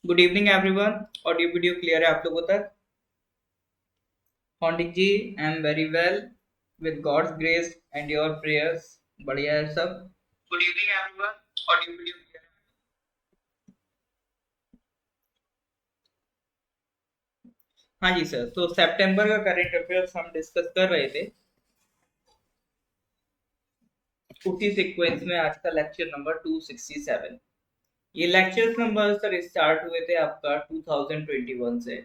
Good evening everyone. Audio video clear है आप लोगों तक? Pandit ji, I am very well with God's grace and your prayers. बढ़िया है सब। Good evening everyone. Audio video clear है? हाँ जी सर, तो सितंबर का करंट अफेयर्स हम डिस्कस कर रहे थे। उसी सीक्वेंस में आज का लेक्चर नंबर 267। ये लेक्चर्स नंबर सर स्टार्ट हुए थे आपका 2021 से।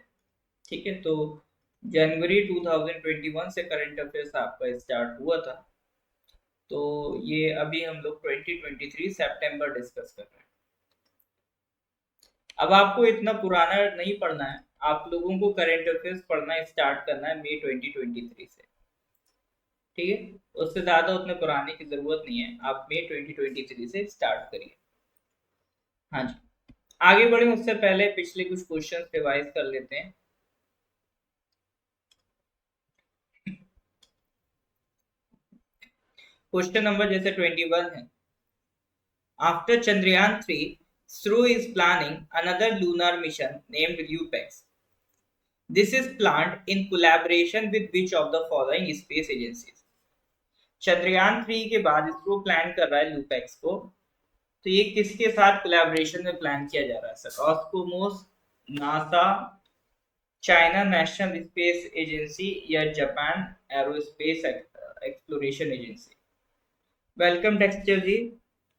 ठीक है, तो जनवरी 2021 से करंट अफेयर्स आपका स्टार्ट हुआ था। तो ये अभी हम लोग 2023 सितंबर डिस्कस कर रहे हैं। अब आपको इतना पुराना नहीं पढ़ना है, आप लोगों को करंट अफेयर्स पढ़ना स्टार्ट करना है मई 2023 से। ठीक है, उससे ज़्यादा उतने पुराने की ज़रूरत नहीं है, आप मई 2023 से स्टार्ट करिए। हाँ जी, आगे बढ़े उससे पहले पिछले कुछ क्वेश्चन रिवाइज कर लेते हैं। क्वेश्चन नंबर जैसे 21 है। After Chandrayaan 3, ISRO is planning another lunar mission named LUPEX. This is planned in collaboration with which of the following space agencies? Chandrayaan 3 के बाद इसरो प्लान कर रहा है लूपेक्स को। तो ये किसके साथ कोलैबोरेशन में प्लान किया जा रहा है sir? Cosmos, NASA, China national space agency या Japan aerospace exploration agency. Welcome texture ji.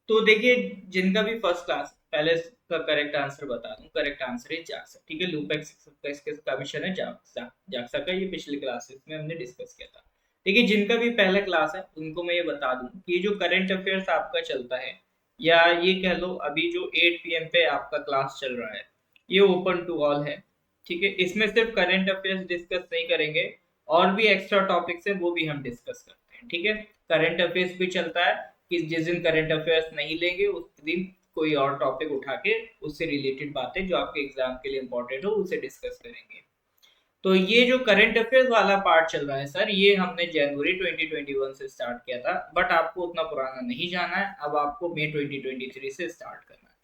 तो देखिए, जिनका भी फर्स्ट क्लास, पहले का करेक्ट आंसर बता दूं। करेक्ट आंसर है जाक्सा। ठीक है, लूपेक्स का मिशन है जाक्सा। जाक्सा का ये पिछले क्लासेस में हमने डिस्कस किया था। देखिए, जिनका भी पहला क्लास है उनको मैं ये बता दूं कि ये जो करंट अफेयर्स आपका चलता है, या ये कह लो अभी जो 8 PM पे आपका क्लास चल रहा है, ये ओपन टू ऑल है। ठीक है, इसमें सिर्फ करंट अफेयर्स डिस्कस नहीं करेंगे, और भी एक्स्ट्रा टॉपिक्स है वो भी हम डिस्कस करते हैं। ठीक है, करंट अफेयर्स भी चलता है कि जिस दिन करंट अफेयर्स नहीं लेंगे उस दिन कोई और टॉपिक उठा के उससे रिलेटेड बातें जो आपके एग्जाम के लिए इंपॉर्टेंट हो उसे डिस्कस करेंगे। तो ये जो करंट अफेयर्स वाला पार्ट चल रहा है सर, ये हमने जनवरी 2021 से स्टार्ट किया था, बट आपको उतना पुराना नहीं जाना है। अब आपको मई 2023 से स्टार्ट करना है।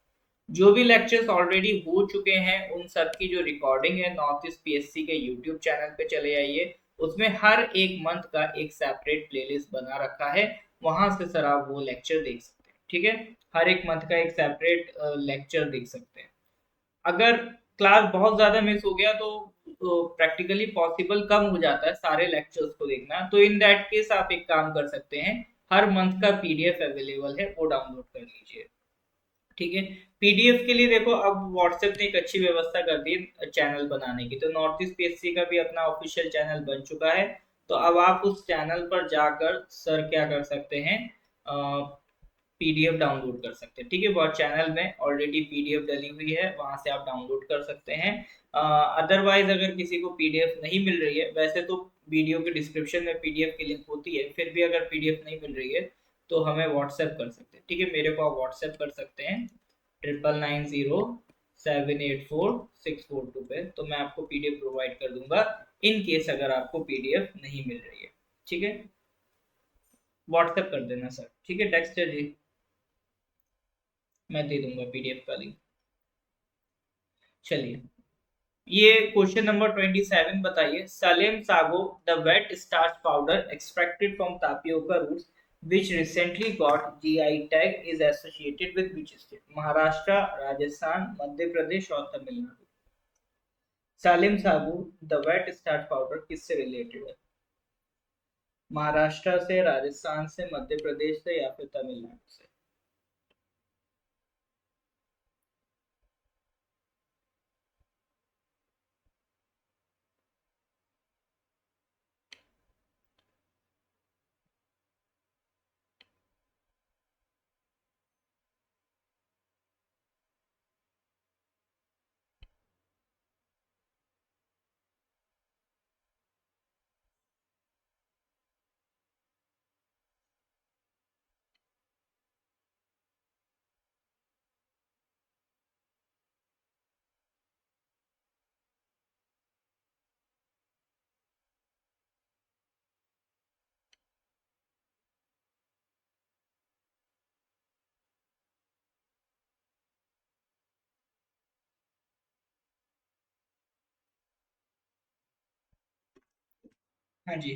जो भी लेक्चर्स ऑलरेडी हो चुके हैं उन सब की जो रिकॉर्डिंग है, नॉर्थ ईस्ट पीएससी के यूट्यूब चैनल पे चले आइए। उसमें हर एक मंथ का एक सेपरेट प्लेलिस्ट बना रखा है, वहां से सर आप वो लेक्चर देख सकते हैं। ठीक है, हर एक मंथ का एक सेपरेट लेक्चर देख सकते हैं। अगर क्लास बहुत ज्यादा मिस हो गया तो प्रैक्टिकली पॉसिबल कम हो जाता है सारे लेक्चर्स को देखना। तो इन दैट केस आप एक काम कर सकते हैं, हर मंथ का पीडीएफ अवेलेबल है, वो डाउनलोड कर लीजिए। ठीक है, पीडीएफ के लिए देखो अब व्हाट्सएप ने एक अच्छी व्यवस्था कर दी चैनल बनाने की। तो नॉर्थ ईस्ट पीएससी का भी अपना ऑफिशियल चैनल बन चुका है। तो अब आप उस चैनल पर जाकर सर क्या कर सकते हैं, पीडीएफ डाउनलोड कर सकते हैं। ठीक है, बहुत चैनल में ऑलरेडी पीडीएफ डली हुई है, वहां से आप डाउनलोड कर सकते हैं। अदरवाइज अगर किसी को पीडीएफ नहीं मिल रही है, वैसे तो वीडियो के डिस्क्रिप्शन में पीडीएफ की लिंक होती है, फिर भी अगर पीडीएफ नहीं मिल रही है तो हमें व्हाट्सएप कर सकते हैं। ठीक है, मेरे को आप व्हाट्सएप कर सकते हैं 9990784642 पे। तो मैं आपको पीडीएफ प्रोवाइड कर दूंगा इन केस अगर आपको पीडीएफ नहीं मिल रही है। ठीक है, व्हाट्सएप कर देना सर। ठीक है डेक्स्टर जी, मैं दे दूंगा पीडीएफ का लिंक। चलिए, ये क्वेश्चन नंबर 27 बताइए। Salem sago, the wet starch powder extracted from tapioca roots which recently got GI tag is associated with which state? Maharashtra, Rajasthan, Madhya Pradesh और Tamil Nadu. Salem sago, the wet starch powder किससे रिलेटेड है? महाराष्ट्र से, राजस्थान से, मध्य प्रदेश से या फिर तमिलनाडु से? हाँ जी।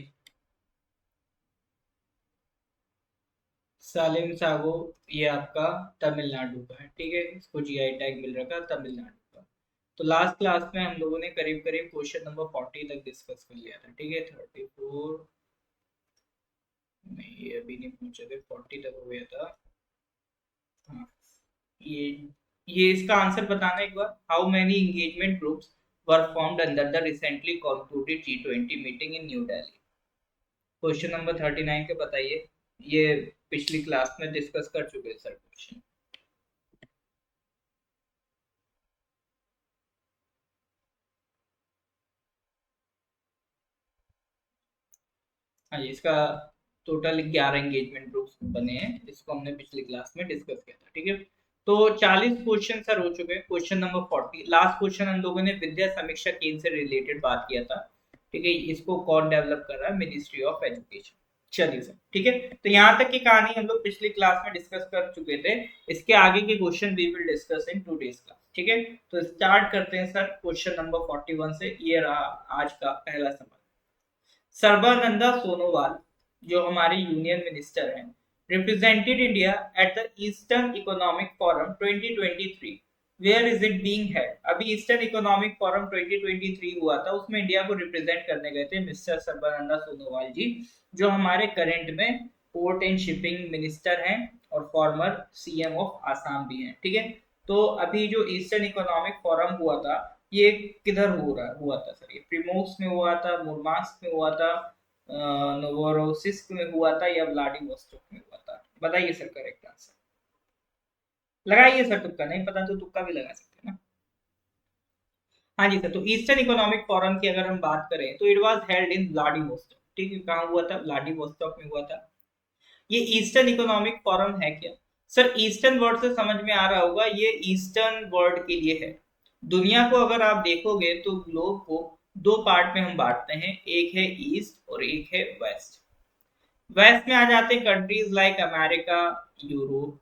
सालिम सागो, ये आपका तमिलनाडु का है, ठीक है, इसको जीआई टैग मिल रखा है तमिलनाडु का। तो लास्ट क्लास में हम लोगों ने करीब करीब क्वेश्चन नंबर 40 तक डिस्कस कर लिया था, ठीक है। 34 नहीं, ये अभी नहीं पहुंचे थे, 40 तक हो गया था। हाँ, ये ये इसका आंसर बताना एक बार। How many engagement groups were formed under the recently concluded G20 meeting in New Delhi? Question number 39 के बताइए। ये पिछली क्लास में डिस्कस कर चुके हैं सर क्वेश्चन। हाँ जी, इसका टोटल 11 एंगेजमेंट ग्रुप्स बने हैं, इसको हमने पिछली क्लास में डिस्कस किया था, ठीक है। तो 40 क्वेश्चन सर हो चुके हैं। क्वेश्चन नंबर 40 लास्ट क्वेश्चन, हम लोगों ने विद्या समीक्षा केंद्र से रिलेटेड बात किया था, ठीक है। इसको कौन डेवलप कर रहा है? Ministry of education. चलिए सर, ठीक है। तो यहाँ तक की कहानी हम लोग पिछली क्लास में डिस्कस कर चुके थे। इसके आगे के question we will discuss in today's class, ठीक है। तो स्टार्ट करते हैं सर क्वेश्चन नंबर 41 से। ये रहा आज का पहला सवाल। सर्बानंदा सोनोवाल, जो हमारे यूनियन मिनिस्टर हैं, represented India at the Eastern Economic Forum 2023। Where is it being held? अभी ईस्टर्न इकोनॉमिक फोरम 2023 हुआ था, उसमें इंडिया को रिप्रेजेंट करने गए थे मिस्टर सर्बानंदा सोनोवाल जी, जो हमारे करंट में पोर्ट एंड शिपिंग मिनिस्टर हैं और फॉर्मर सीएम ऑफ आसाम भी हैं, ठीक है। तो अभी जो ईस्टर्न इकोनॉमिक फोरम हुआ था, ये किधर हुआ था सर? ये प्रिमोस में हुआ था, मुर्मास्क में हुआ था, नोवोरोसिस्क में हुआ था, या व्लादिवोस्तोक में हुआ था? बताइए सर करेक्ट आंसर। लगाइए सर, तुक्का नहीं पता तो तुक्का भी लगा सकते हैं ना। हाँ जी सर, तो ईस्टर्न इकोनॉमिक फोरम की अगर हम बात करें तो it was held in Vladivostok, ठीक है। कहाँ हुआ था? व्लादिवोस्तोक में हुआ था। ये ईस्टर्न इकोनॉमिक फोरम है क्या? सर ईस्टर्न वर्ड से समझ में आ रहा होगा, ये ईस्टर्न वर्ड के लिए है। दुनिया को अगर आप देखोगे तो ग्लोब को दो पार्ट में हम बांटते हैं, एक है ईस्ट और एक है वेस्ट। वेस्ट में आ जाते हैं countries like America, Europe.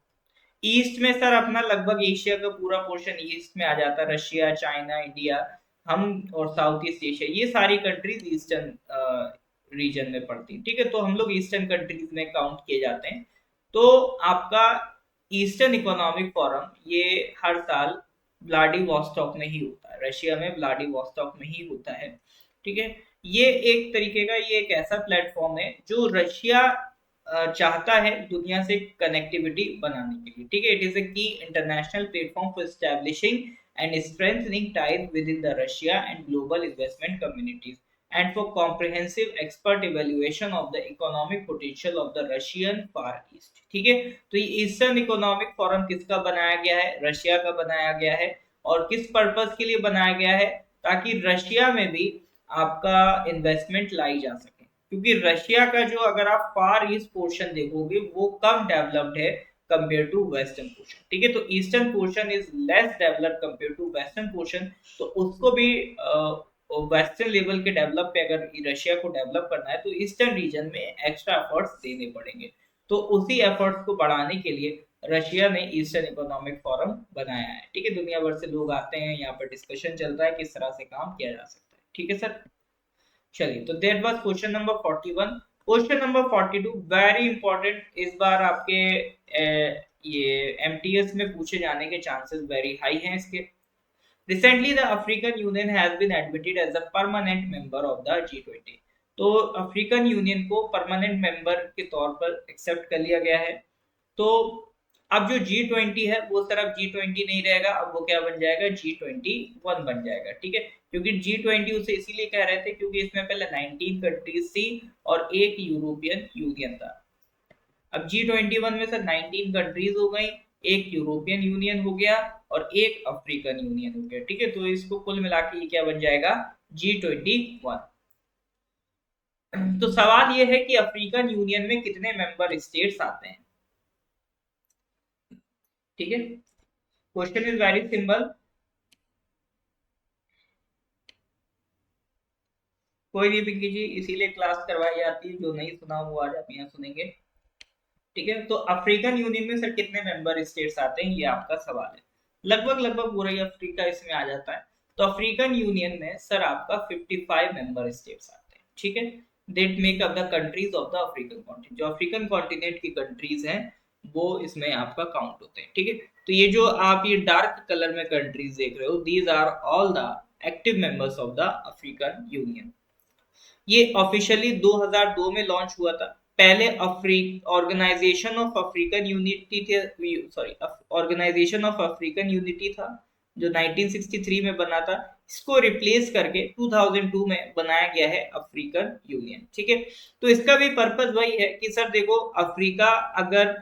East में सर अपना लगभग एशिया का पूरा पोर्शन ईस्ट में आ जाता है, रशिया, चाइना, इंडिया, हम और साउथ ईस्ट एशिया, ये सारी कंट्रीज ईस्टर्न रीजन में पड़ती हैं, ठीक है। तो हम लोग ईस्टर्न कंट्रीज में काउंट किए जाते हैं। तो आपका ईस्टर्न इकोनॉमिक फोरम ये हर साल व्लादिवोस्टॉक में ही होता है, रशिया में व्लादिवोस्टॉक में ही होता है, ठीक है। ये एक तरीके का, ये एक ऐसा प्लेटफॉर्म है जो रशिया चाहता है दुनिया से कनेक्टिविटी बनाने के लिए, ठीक है। इट इज अ की international platform for establishing and strengthening ties with in the Russia and global investment communities and for comprehensive expert evaluation of the economic potential of the Russian Far East, ठीक है। तो ये eastern Economic forum किसका बनाया गया है? Russia का बनाया गया है। और किस पर्पस के लिए बनाया गया है? ताकि रशिया में भी आपका इन्वेस्टमेंट लाई जा सके, क्योंकि रशिया का जो, अगर आप फार ईस्ट पोर्शन देखोगे, वो कम डेवलप्ड है कंपेयर टू वेस्टर्न पोर्शन, ठीक है। तो eastern portion is less developed compare to western portion. तो उसको भी वेस्टर्न लेवल के डेवलप पे, अगर रशिया को डेवलप करना है तो ईस्टर्न रीजन में एक्स्ट्रा एफर्ट्स देने पड़ेंगे। तो उसी एफर्ट्स को बढ़ाने के लिए रशिया ने ईस्टर्न इकोनॉमिक फोरम बनाया है, ठीक है। दुनिया भर से लोग आते हैं, यहाँ पर डिस्कशन चल रहा है किस तरह से काम किया जा सकता है, ठीक है सर। चलिए, तो that was question number 41। Question number 42 very important, इस बार आपके ये एमटीएस में पूछे जाने के चांसेस वेरी हाई हैं इसके। Recently, the African Union has been admitted as a permanent member of the G20। तो अफ्रीकन यूनियन को परमानेंट मेंबर के तौर पर एक्सेप्ट कर लिया गया है। तो अब जो G20 है वो सिर्फ G20 नहीं रहेगा, अब वो क्या बन जाएगा? G21 बन जाएगा, ठीक है। क्योंकि G20 उसे इसीलिए कह रहे थे क्योंकि इसमें पहले 19 कंट्रीज थी और एक यूरोपियन यूनियन था। अब G21 में से 19 कंट्रीज हो गई, एक यूरोपियन यूनियन हो गया और एक अफ्रीकन यूनियन हो गया, ठीक है। तो इसको कुल मिला के ये क्या बन जाएगा? G21। तो सवाल ये है कि अफ्रीकन यूनियन में कितने मेंबर स्टेट्स आते हैं, ठीक है। Question is very simple. कोई नहीं पिंकी जी, इसीलिए क्लास करवाई जाती है, जो नहीं सुना वो आज आप यहाँ सुनेंगे, ठीक है। तो अफ्रीकन यूनियन में सर कितने मेंबर स्टेट्स आते हैं, ये आपका सवाल है। लगभग लगभग पूरा ही अफ्रीका इसमें आ जाता है। तो अफ्रीकन यूनियन में सर आपका 55 मेंबर स्टेट्स आते हैं, ठीक है। That make up the countries of the African continent. जो अफ्रीकन कॉन्टिनेंट की कंट्रीज हैं वो इसमें आपका काउंट होते हैं, ठीक है। तो ये जो आप ये डार्क कलर में कंट्रीज देख रहे हो, these are all the active members of the African Union. ये ऑफिशियली 2002 में लॉन्च हुआ था। पहले ऑर्गेनाइजेशन ऑफ अफ्रीकन यूनिटी थे, sorry, Organisation of African Unity था जो 1963 में बना था। इसको रिप्लेस करके 2002 में बनाया गया है अफ्रीकन यूनियन, ठीक है। तो इसका भी पर्पस वही है कि सर देखो, अफ्रीका अगर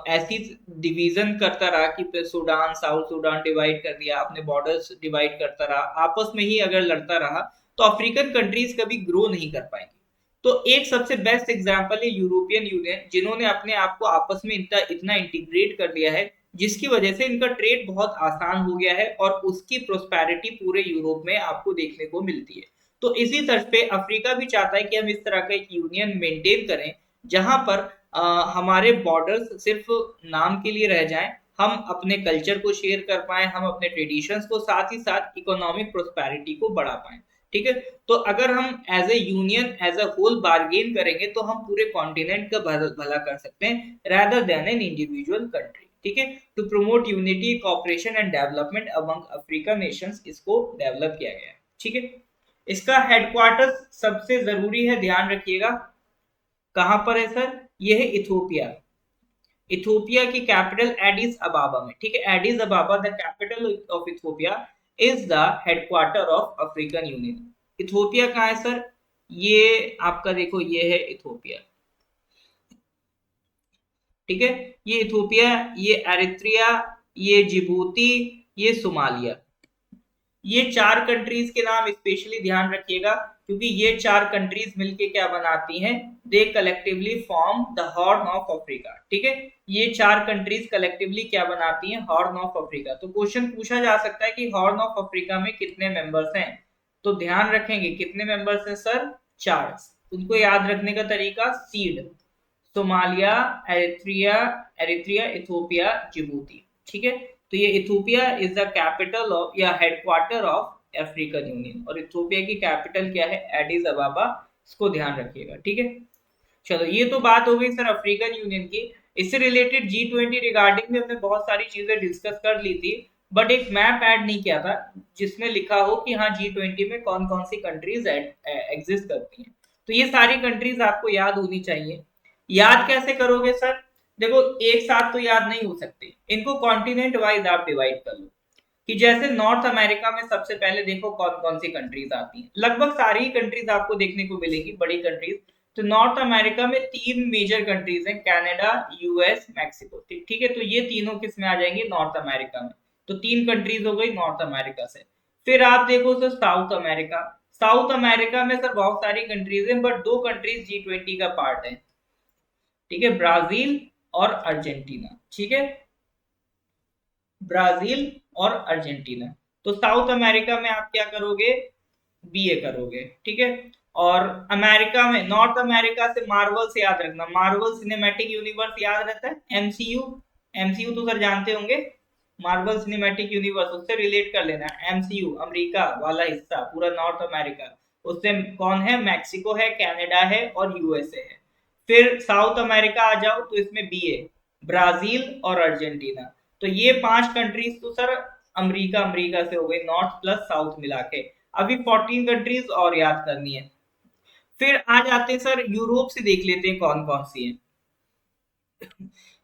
ऐसी डिवीजन करता रहा कि सूडान, साउथ सूडान डिवाइड कर दिया आपने, बॉर्डर्स डिवाइड करता रहा, आपस में ही अगर लड़ता रहा, तो अफ्रीकन कंट्रीज कभी ग्रो नहीं कर पाएंगी। तो एक सबसे बेस्ट एग्जांपल है यूरोपियन यूनियन, जिन्होंने अपने आप को आपस में इतना इंटीग्रेट कर लिया है, जिसकी वजह से इनका ट्रेड बहुत आसान हो गया है और उसकी प्रोस्पेरिटी पूरे यूरोप में आपको देखने को मिलती है। तो इसी तर्ज पे अफ्रीका भी चाहता है कि हम इस तरह का एक यूनियन मेंटेन करें जहां पर हमारे बॉर्डर्स सिर्फ नाम के लिए रह जाएं, हम अपने कल्चर को शेयर कर पाए, हम अपने ट्रेडिशंस को, साथ ही साथ इकोनॉमिक प्रोस्पेरिटी को बढ़ा पाए, ठीक है। तो अगर हम as a union, as a whole bargain करेंगे तो हम पूरे कॉन्टिनेंट का भला कर सकते हैं rather than an individual country, ठीक है। To promote unity, cooperation and development among African nations इसको डेवलप किया गया है, ठीक है। इसका हेडक्वार्टर सबसे जरूरी है, ध्यान रखिएगा, कहां पर है सर? यह है इथोपिया। इथोपिया की कैपिटल एडिस अबाबा में, ठीक है। Aedes अबाबा the capital of Ethiopia is the headquarter of African union. Ethiopia कहाँ है सर? ये आपका देखो, ये है इथोपिया, ठीक है। ये इथोपिया, ये एरिथ्रिया, ये जिबूती, ये सोमालिया, ये चार कंट्रीज के नाम स्पेशली ध्यान रखिएगा, क्योंकि ये चार कंट्रीज मिलके क्या बनाती हैं? They collectively form the horn of Africa, ठीक है। ये चार कंट्रीज कलेक्टिवली क्या बनाती हैं? Horn of Africa. तो क्वेश्चन पूछा जा सकता है कि हॉर्न ऑफ अफ्रीका में कितने मेंबर्स हैं? तो ध्यान रखेंगे कितने मेंबर्स हैं सर? चार। उनको याद रखने का तरीका, सीड, सोमालिया, एरिथ्रिया, इथोपिया, जिबूती, ठीक है। तो ये Ethiopia is the capital of या हेडक्वार्टर ऑफ अफ्रीकन यूनियन, और इथोपिया की कैपिटल क्या है? एडिस अबाबा। इसको ध्यान रखिएगा, ठीक है। चलो, ये तो बात हो गई सर अफ्रीकन यूनियन की। इससे रिलेटेड G20 रिगार्डिंग में हमने बहुत सारी चीजें डिस्कस कर ली थी, बट एक मैप ऐड नहीं किया था जिसमें लिखा हो कि हाँ G20 में कौन कौन सी कंट्रीज एग्जिस्ट करती हैं। तो ये सारी कंट्रीज आपको याद होनी चाहिए। याद कैसे करोगे सर? देखो, एक साथ तो याद नहीं हो सकते, इनको कॉन्टिनेंट वाइज आप डिवाइड कर लो। कि जैसे नॉर्थ अमेरिका में सबसे पहले देखो कौन कौन सी कंट्रीज आती हैं, लगभग सारी ही कंट्रीज आपको देखने को मिलेगी, बड़ी कंट्रीज। तो नॉर्थ अमेरिका में तीन मेजर कंट्रीज हैं, कनाडा, यूएस, मैक्सिको, ठीक है। तो ये तीनों किस में आ जाएंगी? नॉर्थ अमेरिका में। तो तीन कंट्रीज हो गई नॉर्थ अमेरिका से। फिर आप देखो sir south America. South America में सर बहुत सारी कंट्रीज हैं, बट दो कंट्रीज G20 का पार्ट है, ठीक है, ब्राजील और अर्जेंटीना, ठीक है, ब्राजील और अर्जेंटीना। तो साउथ अमेरिका में आप क्या करोगे? बीए करोगे, ठीक है। और अमेरिका में, नॉर्थ अमेरिका से मार्वल से याद रखना, मार्वल सिनेमैटिक यूनिवर्स याद रहता है, एमसीयू। एमसीयू तो सर जानते होंगे, मार्वल सिनेमैटिक यूनिवर्स, उससे रिलेट कर लेना। एमसीयू अमेरिका वाला हिस्सा पूरा नॉर्थ अमेरिका, उससे कौन है? मैक्सिको है, कनाडा है और यूएसए है। फिर साउथ अमेरिका आ जाओ तो इसमें बीए, ब्राजील और अर्जेंटीना। तो ये पांच कंट्रीज तो सर अमेरिका अमेरिका से हो गई, नॉर्थ प्लस साउथ मिला के। अभी 14 कंट्रीज और याद करनी है। फिर आ जाते हैं सर यूरोप से, देख लेते हैं कौन कौन सी है।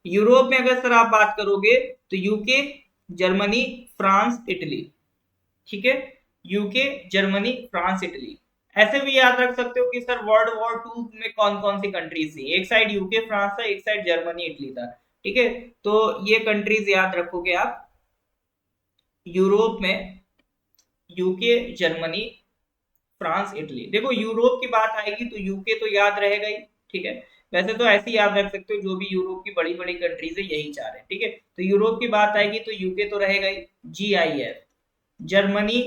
यूरोप में अगर सर आप बात करोगे तो यूके, जर्मनी, फ्रांस, इटली, ठीक है। UK, Germany, France, Italy. ऐसे भी याद रख सकते हो कि सर वर्ल्ड वॉर 2 में कौन कौन सी कंट्रीज थी, एक साइड यूके फ्रांस था, एक साइड जर्मनी इटली था, ठीक है। तो ये कंट्रीज याद रखोगे आप यूरोप में, यूके, जर्मनी, फ्रांस, इटली। देखो, यूरोप की बात आएगी तो यूके तो याद रहेगा ही, ठीक है। वैसे तो ऐसे ही याद रख सकते हो, जो भी यूरोप की बड़ी बड़ी कंट्रीज है यही चार है, ठीक है। तो यूरोप की बात आएगी तो यूके तो रहेगा ही, GIF, जर्मनी,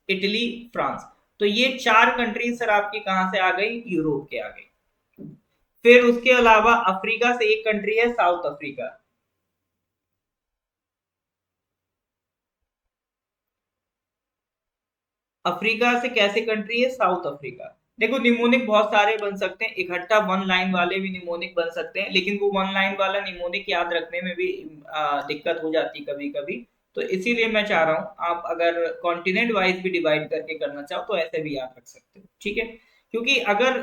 इटली, फ्रांस। तो ये चार कंट्रीज सर आपकी कहां से आ गई? यूरोप के आ गई। फिर उसके अलावा अफ्रीका से एक कंट्री है, साउथ अफ्रीका। अफ्रीका से कैसे कंट्री है? South Africa. देखो निमोनिक बहुत सारे बन सकते हैं, इकट्ठा वन लाइन वाले भी निमोनिक बन सकते हैं, लेकिन वो वन लाइन वाला निमोनिक याद रखने में भी दिक्कत हो जाती कभी कभी। तो इसीलिए मैं चाह रहा हूँ आप अगर कॉन्टिनेंट वाइज भी डिवाइड करके करना चाहो तो ऐसे भी याद रख सकते हो, ठीक है। क्योंकि अगर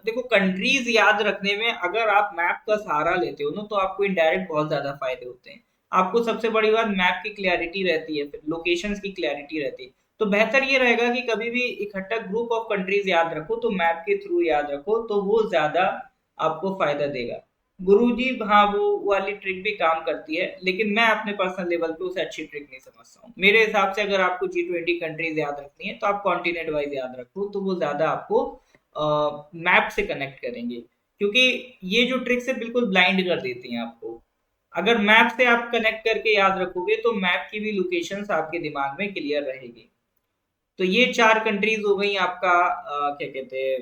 देखो कंट्रीज याद रखने में अगर आप मैप का सहारा लेते हो ना तो आपको इनडायरेक्ट बहुत ज्यादा फायदे होते हैं। आपको सबसे बड़ी बात मैप की क्लैरिटी रहती है, फिर लोकेशंस की क्लैरिटी रहती है। तो बेहतर ये रहेगा कि कभी भी इकट्ठा ग्रुप ऑफ कंट्रीज याद रखो तो मैप के थ्रू याद रखो, तो वो ज्यादा आपको फायदा देगा। गुरुजी हाँ वो वाली ट्रिक भी काम करती है, लेकिन मैं अपने पर्सनल लेवल पे उसे अच्छी ट्रिक नहीं समझता हूँ। मेरे हिसाब से अगर आपको G20 कंट्रीज याद रखनी है तो आप कॉन्टिनेंट वाइज याद रखो, तो वो ज्यादा आपको मैप से कनेक्ट करेंगे। क्योंकि ये जो ट्रिक्स है बिल्कुल ब्लाइंड कर देती हैं आपको। अगर मैप से आप कनेक्ट करके याद रखोगे तो मैप की भी लोकेशंस आपके दिमाग में क्लियर रहेगी। तो ये चार कंट्रीज हो गई आपका क्या कहते हैं,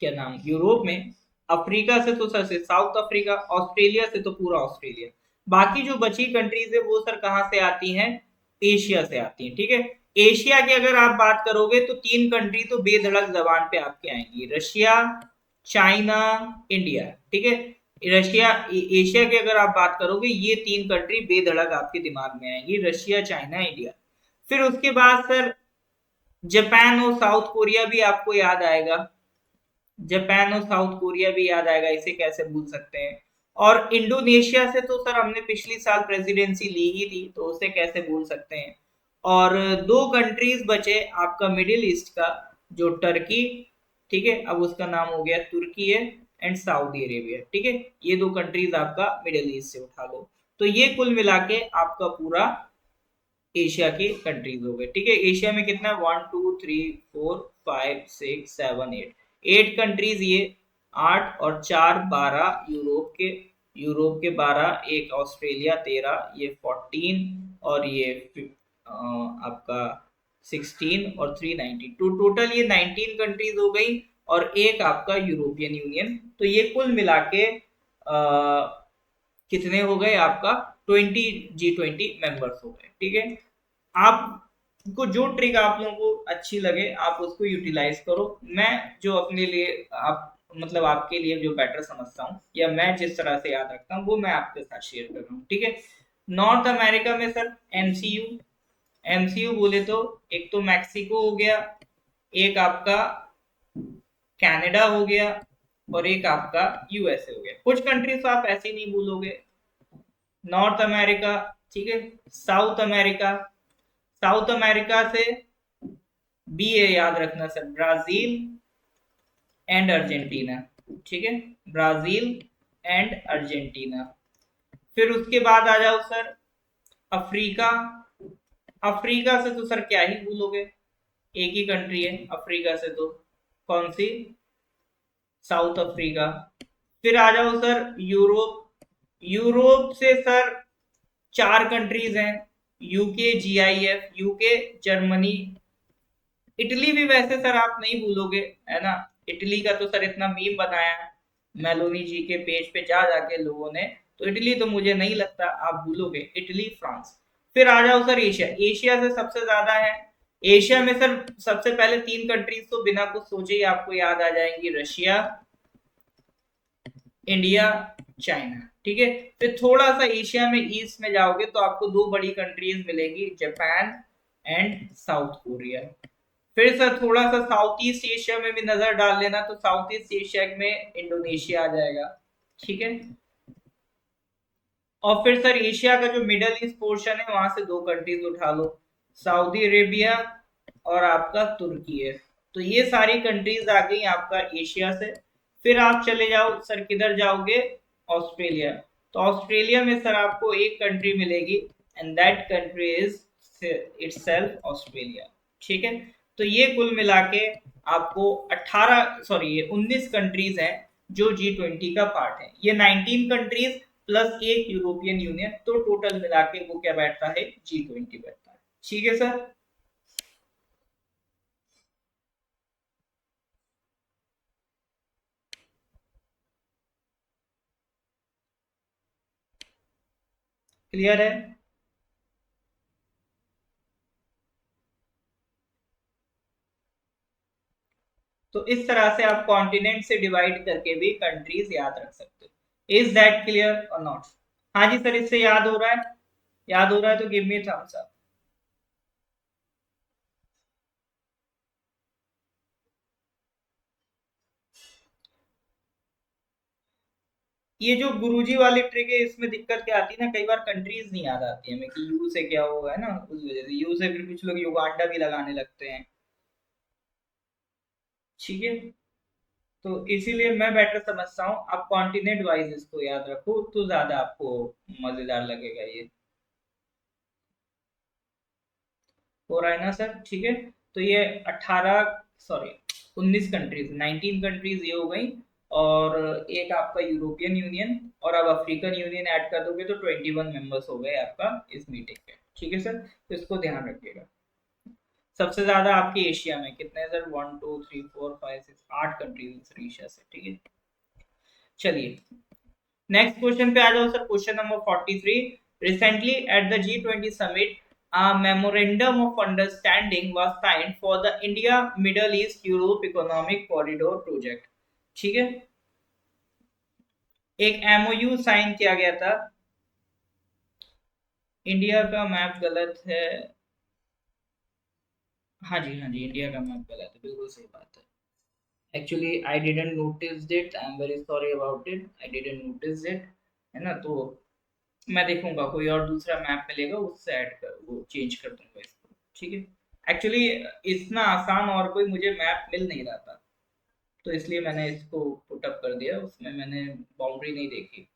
क्या नाम, यूरोप में। अफ्रीका से तो सर से साउथ अफ्रीका, ऑस्ट्रेलिया से तो पूरा ऑस्ट्रेलिया। बाकी जो बची कंट्रीज है वो सर कहाँ से आती हैं, एशिया से आती हैं, ठीक है। एशिया की अगर आप बात करोगे तो तीन कंट्री तो बेधड़क जबान पे आपके आएंगी, रशिया, चाइना, इंडिया, ठीक है। रशिया एशिया की अगर आप बात करोगे ये तीन कंट्री बेधड़क आपके दिमाग में आएंगी, रशिया, चाइना, इंडिया। फिर उसके बाद सर जापान और साउथ कोरिया भी आपको याद आएगा। जापान और साउथ कोरिया भी याद आएगा, इसे कैसे भूल सकते हैं। और इंडोनेशिया से तो सर हमने पिछली साल प्रेसिडेंसी ली ही थी, तो उसे कैसे भूल सकते हैं। और दो कंट्रीज बचे आपका मिडिल ईस्ट का, जो टर्की, ठीक है, अब उसका नाम हो गया तुर्की है, एंड सऊदी अरेबिया, ठीक है। ये दो कंट्रीज आपका मिडिल ईस्ट से उठा लो। तो ये कुल मिला के आपका पूरा एशिया की कंट्रीज हो गए, ठीक है। एशिया में कितना, 1 2 3 4 5 6 7 8, 8 कंट्रीज ये, 8 और 4 12 यूरोप के, यूरोप के 12, एक ऑस्ट्रेलिया 13, ये 14, और ये आपका 16 और 3 19, टू टोटल ये 19 कंट्रीज हो गई। और एक आपका यूरोपियन यूनियन, तो ये कुल मिला के कितने हो गए आपका, 20 G20 मेंबर्स हो गए, ठीक है। आपको जो ट्रिक आप लोगों को अच्छी लगे आप उसको यूटिलाइज करो। मैं जो अपने लिए आप मतलब आपके लिए जो बेटर समझता हूँ या मैं जिस तरह से याद रखता हूँ वो मैं आपके साथ शेयर कर रहा हूँ, ठीक है। नॉर्थ अमेरिका में सर एमसीयू, एमसीयू बोले तो एक तो मैक्सिको हो गया, एक आपका कनाडा हो गया, और एक आपका यूएसए हो गया। कुछ कंट्रीज तो आप ऐसे ही नहीं भूलोगे। नॉर्थ अमेरिका, ठीक है। साउथ अमेरिका, साउथ अमेरिका से बी ए याद रखना सर, ब्राजील एंड अर्जेंटीना, ठीक है, ब्राजील एंड अर्जेंटीना। फिर उसके बाद आ जाओ सर अफ्रीका, अफ्रीका से तो सर क्या ही भूलोगे, एक ही कंट्री है अफ्रीका से तो, कौन सी, साउथ अफ्रीका। फिर आ जाओ सर यूरोप, यूरोप से सर चार कंट्रीज हैं, UK, GIF, UK, Germany, Italy भी वैसे सर आप नहीं भूलोगे, है ना। इटली का तो सर इतना मीम बनाया है मेलोनी जी के पेज पे जा जाके लोगों ने, तो इटली तो मुझे नहीं लगता आप भूलोगे, इटली, फ्रांस। फिर आ जाओ सर एशिया, एशिया से सबसे ज्यादा है। एशिया में सर सबसे पहले तीन कंट्रीज तो बिना कुछ सोचे ही आपको याद आ जाएंगी, रशिया, इंडिया, चाइना, ठीक है। फिर थोड़ा सा एशिया में ईस्ट में जाओगे तो आपको दो बड़ी कंट्रीज मिलेगी, जापान एंड साउथ कोरिया। फिर सर थोड़ा सा साउथ ईस्ट एशिया में भी नजर डाल लेना, तो साउथ ईस्ट एशिया में इंडोनेशिया आ जाएगा, ठीक है। और फिर सर एशिया का जो मिडल ईस्ट पोर्शन है वहां से दो कंट्रीज उठा लो, सऊदी अरेबिया और आपका तुर्की है। तो ये सारी कंट्रीज आ गई आपका एशिया से। फिर आप चले जाओ सर, किधर जाओगे, ऑस्ट्रेलिया। तो ऑस्ट्रेलिया में सर आपको एक कंट्री मिलेगी, and that country is itself Australia, ठीक है। तो ये कुल मिला के आपको 18 सॉरी ये 19 कंट्रीज हैं जो G20 का पार्ट है। ये 19 कंट्रीज प्लस एक यूरोपियन यूनियन, तो टोटल मिला के वो क्या बैठता है, G20 बैठता है, ठीक है सर। क्लियर है। तो इस तरह से आप कॉन्टिनेंट से डिवाइड करके भी कंट्रीज याद रख सकते हो। इज दैट क्लियर और नॉट? हाँ जी सर, इससे याद हो रहा है? याद हो रहा है तो गिव मी थम्स अप। ये जो गुरुजी वाली ट्रिक है, इसमें दिक्कत क्या आती है ना, कई बार कंट्रीज नहीं याद आती है हमें कि यू से क्या होगा, है ना, उस वजह से यू से फिर कुछ लोग युगांडा भी लगाने लगते हैं। ठीक है, तो इसीलिए मैं बेटर समझता हूँ आप कॉन्टिनेंट वाइज इसको याद रखो तो ज्यादा आपको मजेदार लगेगा ये। हो रहा है ना सर? ठीक है, तो ये 18, सॉरी 19 कंट्रीज, 19 कंट्रीज ये हो गई, और एक आपका यूरोपियन यूनियन, और अब अफ्रीकन यूनियन ऐड कर दोगे तो 21 मेंबर्स हो गए आपका इस मीटिंग पे। ठीक है सर, तो इसको ध्यान रखिएगा। सबसे ज्यादा आपके एशिया में कितने हैं सर? 1 2 3 4 5 6 8 कंट्रीज एशिया से। ठीक है, चलिए नेक्स्ट क्वेश्चन पे आ जाओ sir. Question number 43। Recently eight the G20 summit a memorandum of understanding was signed for the India Middle East Europe Economic Corridor project। ठीक है, एक एमओयू साइन किया गया था। इंडिया का मैप गलत है। हाँ जी हाँ जी, इंडिया का मैप गलत है, बिल्कुल सही बात है। Actually I didn't notice it, I am very sorry about it, I didn't notice it, है ना। तो मैं देखूंगा कोई और दूसरा मैप मिलेगा उससे ऐड कर वो चेंज कर दूंगा इसको। ठीक है, एक्चुअली इतना आसान और कोई मुझे मैप मिल नहीं रहा था, तो इसलिए मैंने इसको पुट अप कर दिया, उसमें मैंने बाउंड्री नहीं देखी।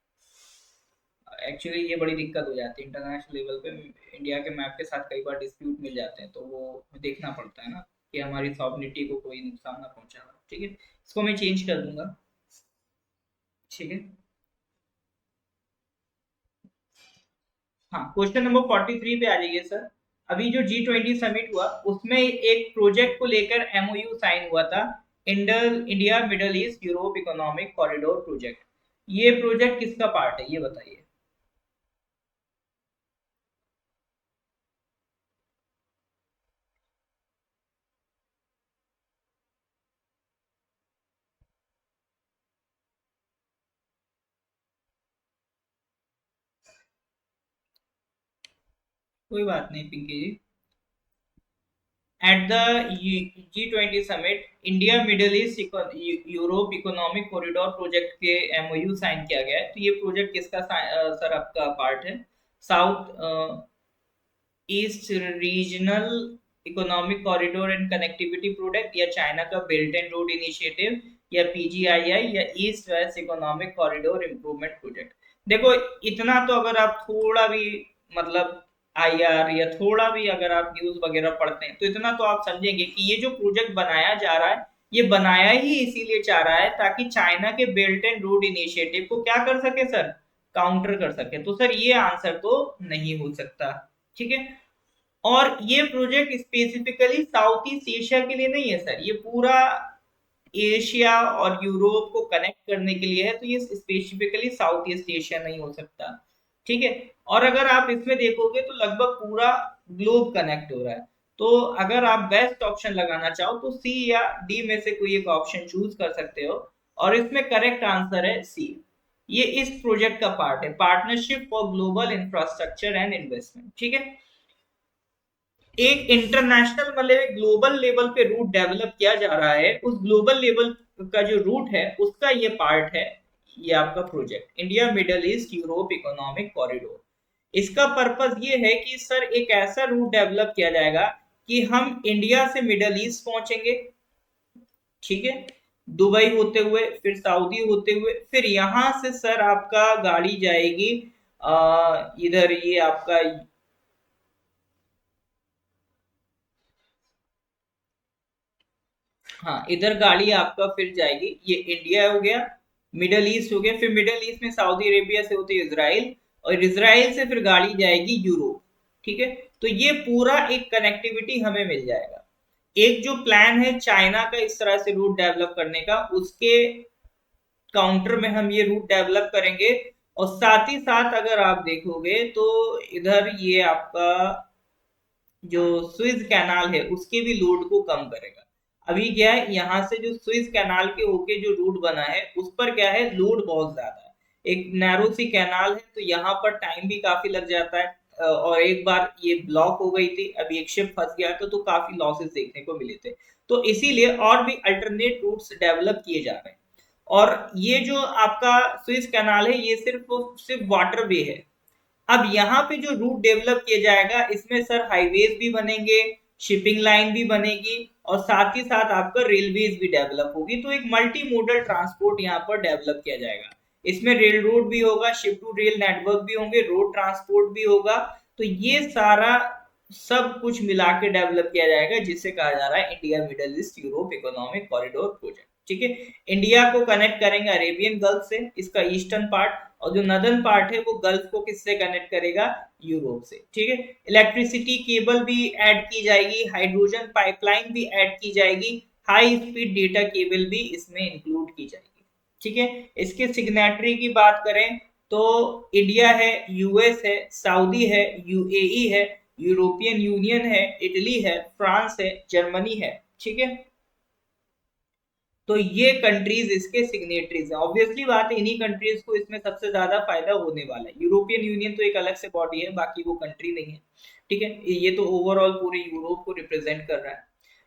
एक्चुअली ये बड़ी दिक्कत हो जाती है इंटरनेशनल लेवल पे, इंडिया के मैप के साथ कई बार डिस्प्यूट मिल जाते हैं, तो वो देखना पड़ता है ना कि हमारी सॉवरेनिटी को कोई नुकसान ना पहुंचा। ठीक है, इसको मैं चेंज कर दूंगा। ठीक है, हाँ क्वेश्चन नंबर 43 पे आ जाइए सर। अभी जो G20 समिट हुआ उसमें एक प्रोजेक्ट को लेकर एमओयू साइन हुआ था, India middle east Europe economic corridor project. ये प्रोजेक्ट किसका पार्ट है ये बताइए। कोई बात नहीं Pinky ji. At the G20 summit India middle east Europe economic corridor project के एमओयू साइन किया गया है। तो ये प्रोजेक्ट किसका सर आपका पार्ट है? South east regional economic corridor and connectivity project, या चाइना का बेल्ट एंड रोड इनिशिएटिव, या पीजीआईआई, या east west economic corridor improvement project. देखो इतना तो अगर आप थोड़ा भी मतलब आईआर या थोड़ा भी अगर आप न्यूज वगैरह पढ़ते हैं तो इतना तो आप समझेंगे कि ये जो प्रोजेक्ट बनाया जा रहा है ये बनाया ही इसीलिए जा रहा है ताकि चाइना के बेल्ट एंड रोड इनिशिएटिव को क्या कर सके सर? काउंटर कर सके। तो सर ये आंसर तो नहीं हो सकता। ठीक है, और ये project specifically south east Asia के लिए नहीं है सर, ये पूरा एशिया और यूरोप को कनेक्ट करने के लिए है, तो ये स्पेसिफिकली साउथ ईस्ट एशिया नहीं हो सकता। ठीक है, और अगर आप इसमें देखोगे तो लगभग पूरा ग्लोब कनेक्ट हो रहा है। तो अगर आप बेस्ट ऑप्शन लगाना चाहो तो सी या डी में से कोई एक ऑप्शन चूज कर सकते हो, और इसमें करेक्ट आंसर है सी। ये इस प्रोजेक्ट का पार्ट है, partnership for global infrastructure and investment. ठीक है, एक इंटरनेशनल मतलब एक ग्लोबल लेवल पे रूट डेवलप किया जा रहा है, उस ग्लोबल लेवल का जो रूट है उसका ये पार्ट है, ये आपका project India middle east Europe economic corridor. इसका पर्पस ये है कि सर एक ऐसा रूट डेवलप किया जाएगा कि हम इंडिया से मिडल ईस्ट पहुंचेंगे। ठीक है, दुबई होते हुए, फिर सऊदी होते हुए, फिर यहां से सर आपका गाड़ी जाएगी इधर ये आपका, हाँ इधर गाड़ी आपका फिर जाएगी, ये इंडिया हो गया, मिडल ईस्ट हो गया, फिर मिडल ईस्ट में सऊदी अरेबिया से होती है इजराइल, और इजराइल से फिर गाड़ी जाएगी यूरोप। ठीक है, तो ये पूरा एक कनेक्टिविटी हमें मिल जाएगा। एक जो प्लान है चाइना का इस तरह से रूट डेवलप करने का, उसके काउंटर में हम ये रूट डेवलप करेंगे, और साथ ही साथ अगर आप देखोगे तो इधर ये आपका जो स्विस कैनाल है उसके भी लोड को कम करेगा। अभी क्या है, यहाँ से जो स्विस कैनाल के होके जो रूट बना है उस पर क्या है, लोड बहुत ज्यादा है, एक नैरो सी कैनाल है, तो यहाँ पर टाइम भी काफी लग जाता है। और एक बार ये ब्लॉक हो गई थी, अभी एक शिप फंस गया तो काफी लॉसेस देखने को मिले थे। तो इसीलिए और भी अल्टरनेट रूट्स डेवलप किए जा रहे हैं। और ये जो आपका स्विस कैनाल है ये सिर्फ सिर्फ वाटरवे है। अब यहाँ पे जो रूट डेवलप किया जाएगा इसमें सर हाईवेज भी बनेंगे, शिपिंग लाइन भी बनेगी, और साथ ही साथ आपका रेलवेज भी डेवलप होगी, तो एक मल्टी मोडल ट्रांसपोर्ट यहाँ पर डेवलप किया जाएगा। इसमें रेल रोड भी होगा, शिप टू रेल नेटवर्क भी होंगे, रोड ट्रांसपोर्ट भी होगा। तो ये सारा सब कुछ मिला के डेवलप किया जाएगा, जिसे कहा जा रहा है India middle east Europe economic corridor project. ठीक है, इंडिया को कनेक्ट करेंगे अरेबियन गल्फ से, इसका ईस्टर्न पार्ट, और जो नदर्न पार्ट है वो गल्फ को किससे कनेक्ट करेगा, यूरोप से। ठीक है, इलेक्ट्रिसिटी केबल भी ऐड की जाएगी, हाइड्रोजन पाइपलाइन भी ऐड की जाएगी, हाई स्पीड डेटा केबल भी इसमें इंक्लूड की जाएगी। ठीक है, इसके सिग्नेटरी की बात करें तो इंडिया है, यूएस है, सऊदी है, यूएई है, यूरोपियन यूनियन है, इटली है, फ्रांस है, जर्मनी है। ठीक है, तो ये कंट्रीज इसके सिग्नेटरीज हैं। ऑब्वियसली बात है, इन्हीं कंट्रीज को इसमें सबसे ज्यादा फायदा होने वाला है। यूरोपियन यूनियन तो एक अलग से बॉडी है, बाकी वो कंट्री नहीं है। ठीक है, ये तो ओवरऑल पूरे यूरोप को रिप्रेजेंट कर रहा है।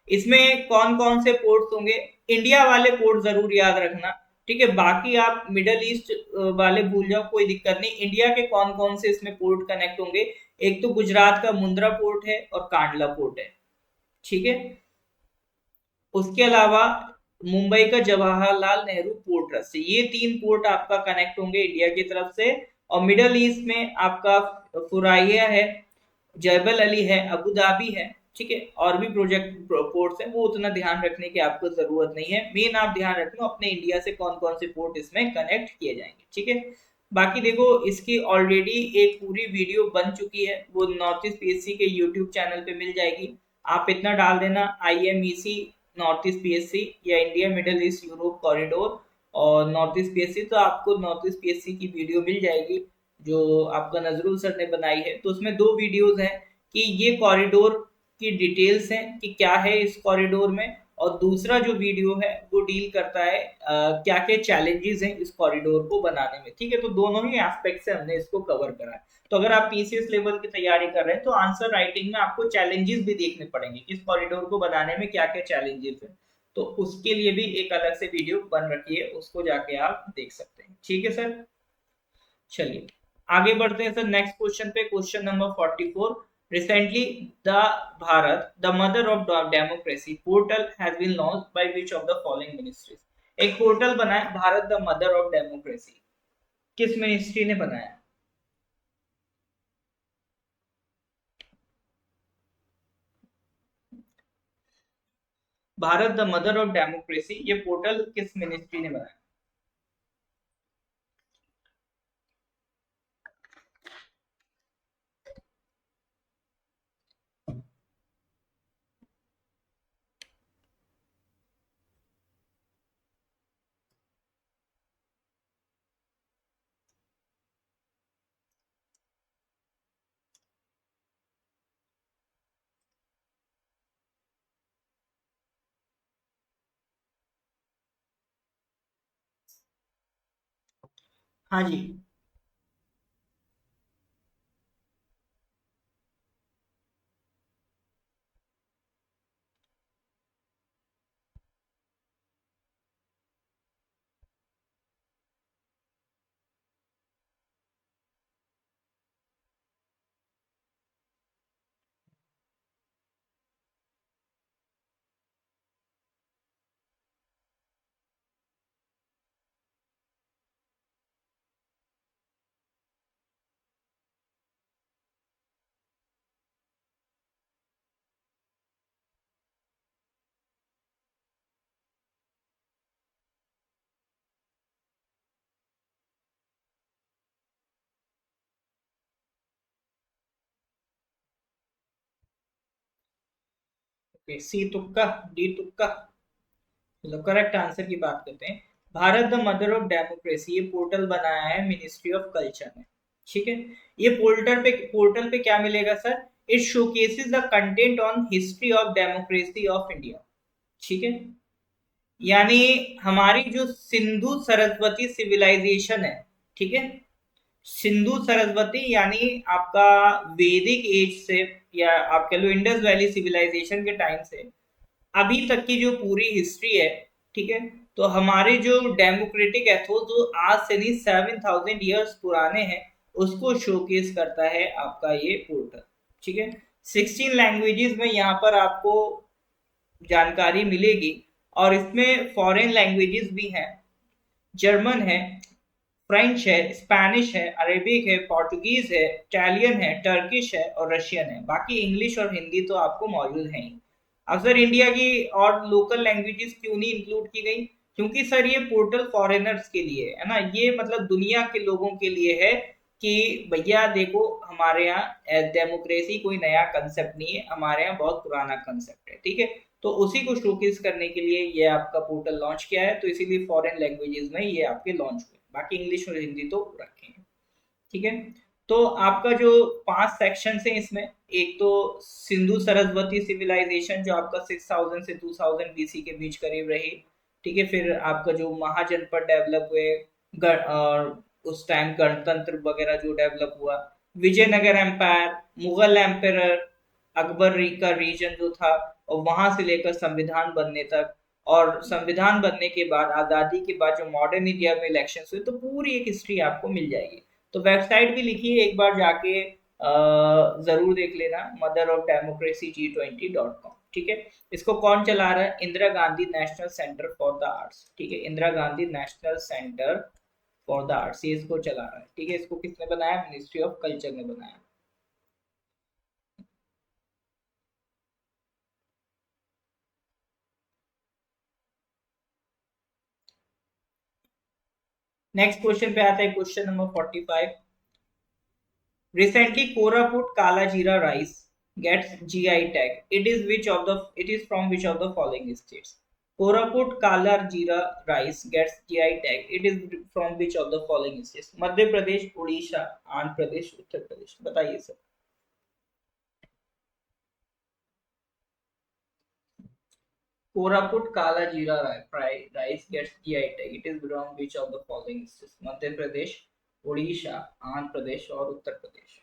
इसमें कौन कौन से पोर्ट्स होंगे, इंडिया वाले पोर्ट जरूर याद रखना। ठीक है, बाकी आप मिडल ईस्ट वाले भूल जाओ, कोई दिक्कत नहीं। इंडिया के कौन कौन से इसमें पोर्ट कनेक्ट होंगे, एक तो गुजरात का मुंद्रा पोर्ट है और कांडला पोर्ट है। ठीक है, उसके अलावा मुंबई का जवाहरलाल नेहरू पोर्ट ट्रस्ट, ये तीन पोर्ट आपका कनेक्ट होंगे इंडिया की तरफ से। और मिडल ईस्ट में आपका फुराइया है, जैबल अली है, अबू धाबी है। ठीक है, और भी प्रोजेक्ट पोर्ट्स हैं, वो उतना ध्यान रखने की आपको जरूरत नहीं है। मेन आप ध्यान रखना अपने इंडिया से कौन कौन से पोर्ट इसमें कनेक्ट किए जाएंगे। ठीक है, बाकी देखो इसकी ऑलरेडी एक पूरी वीडियो बन चुकी है, वो नॉर्थ ईस्ट पीएससी के यूट्यूब चैनल पे मिल जाएगी। आप इतना डाल देना IMEC नॉर्थ ईस्ट पीएससी या India middle east Europe corridor और नॉर्थ ईस्ट पीएससी, तो आपको नॉर्थ ईस्ट पीएससी की वीडियो मिल जाएगी जो आपका नजरुल सर ने बनाई है। तो उसमें दो वीडियोस हैं कि ये कॉरिडोर की डिटेल्स हैं कि क्या है इस कॉरिडोर में, और दूसरा जो वीडियो है वो डील करता है क्या क्या चैलेंजेस हैं इस कॉरिडोर को बनाने में। ठीक है, तो दोनों ही एस्पेक्ट से हमने इसको कवर करा है। तो अगर आप PCS लेवल की तैयारी कर रहे हैं तो आंसर राइटिंग में आपको चैलेंजेस भी देखने पड़ेंगे कि इस कॉरिडोर को बनाने में क्या क्या चैलेंजेस है। तो उसके लिए भी एक अलग से वीडियो बन रखी है, उसको जाके आप देख सकते हैं। ठीक है सर, चलिए आगे बढ़ते हैं सर नेक्स्ट क्वेश्चन पे। Question number 44, recently the Bharat the mother of democracy portal has been launched by which of the following ministries. एक पोर्टल बना है Bharat the mother of democracy, किस मिनिस्ट्री ने बनाया? Bharat the mother of democracy, ये portal किस ministry ने बनाया? हाँ जी, ओके, सी तुक्का, डी तुक्का। चलो करेक्ट आंसर की बात करते हैं। Bharat the mother of democracy, ये पोर्टल बनाया है मिनिस्ट्री ऑफ कल्चर ने। ठीक है, ये पोर्टल पे क्या मिलेगा sir? It showcases the content on history of democracy of India. ठीक है। यानी हमारी जो सिंधु सरस्वती सिविलाइजेशन है, ठीक है, सिंधु सरस्वती यानी आपका वैदिक एज से, या आप कह लो इंडस वैली सिविलाइजेशन के टाइम से अभी तक की जो पूरी हिस्ट्री है, ठीक है, तो हमारे जो डेमोक्रेटिक एथोस जो आज से नहीं 7,000 ईयर्स पुराने हैं, उसको शोकेस करता है आपका ये पोर्टल। ठीक है, 16 लैंग्वेजेस में यहाँ पर आपको जानकारी मिलेगी, और इसमें फॉरेन लैंग्वेजेस भी हैं। जर्मन है, फ्रेंच है, स्पेनिश है, अरेबिक है, पोर्टुगीज है, इटालियन है, टर्किश है और रशियन है। बाकी इंग्लिश और हिंदी तो आपको मौजूद है ही। अब सर इंडिया की और लोकल लैंग्वेजेस क्यों नहीं इंक्लूड की गई? क्योंकि सर ये पोर्टल फॉरेनर्स के लिए है ना, ये मतलब दुनिया के लोगों के लिए है कि भैया देखो हमारे यहाँ डेमोक्रेसी कोई नया कंसेप्ट नहीं है, हमारे यहाँ बहुत पुराना कंसेप्ट है। ठीक है, तो उसी को शोकेस करने के लिए ये आपका पोर्टल लॉन्च किया है, तो इसीलिए फॉरेन लैंग्वेजेस में ये आपके लॉन्च हुए, बाकी इंग्लिश और हिंदी तो रखे हैं। ठीक है, तो आपका जो 5 सेक्शन है इसमें, एक तो सिंधु सरस्वती सिविलाइजेशन जो आपका 6000 से 2000 बीसी के बीच करीब रही। ठीक है, फिर आपका जो महाजनपद डेवलप हुए, और उस टाइम गणतंत्र वगैरह जो डेवलप हुआ, विजयनगर एम्पायर, मुगल एम्पायर, अकबर का रीजन जो था, और वहां से लेकर संविधान बनने तक, और संविधान बनने के बाद आजादी के बाद जो मॉडर्न इंडिया में इलेक्शन हुए, तो पूरी एक हिस्ट्री आपको मिल जाएगी। तो वेबसाइट भी लिखी है, एक बार जाके जरूर देख लेना, मदर ऑफ डेमोक्रेसी G20.com। ठीक है, इसको कौन चला रहा है? Indira Gandhi national centre for the arts. ठीक है, Indira Gandhi national centre for the arts, ये इसको चला रहा है। ठीक है, इसको किसने बनाया? मिनिस्ट्री ऑफ कल्चर ने बनाया। नेक्स्ट क्वेश्चन पे आता है, question number 45। Recently, Koraput Kala Jeera rice gets GI tag. It is from which of the following states? Koraput Kala Jeera rice gets GI tag. It is from which of the following states? Madhya Pradesh, Orissa, Andhra Pradesh, Uttar Pradesh. बताइए sir. Koraput Kala Jeera rice gets GI tag. It is from which of the following states? Madhya Pradesh, Orissa, Andhra Pradesh और उत्तर प्रदेश।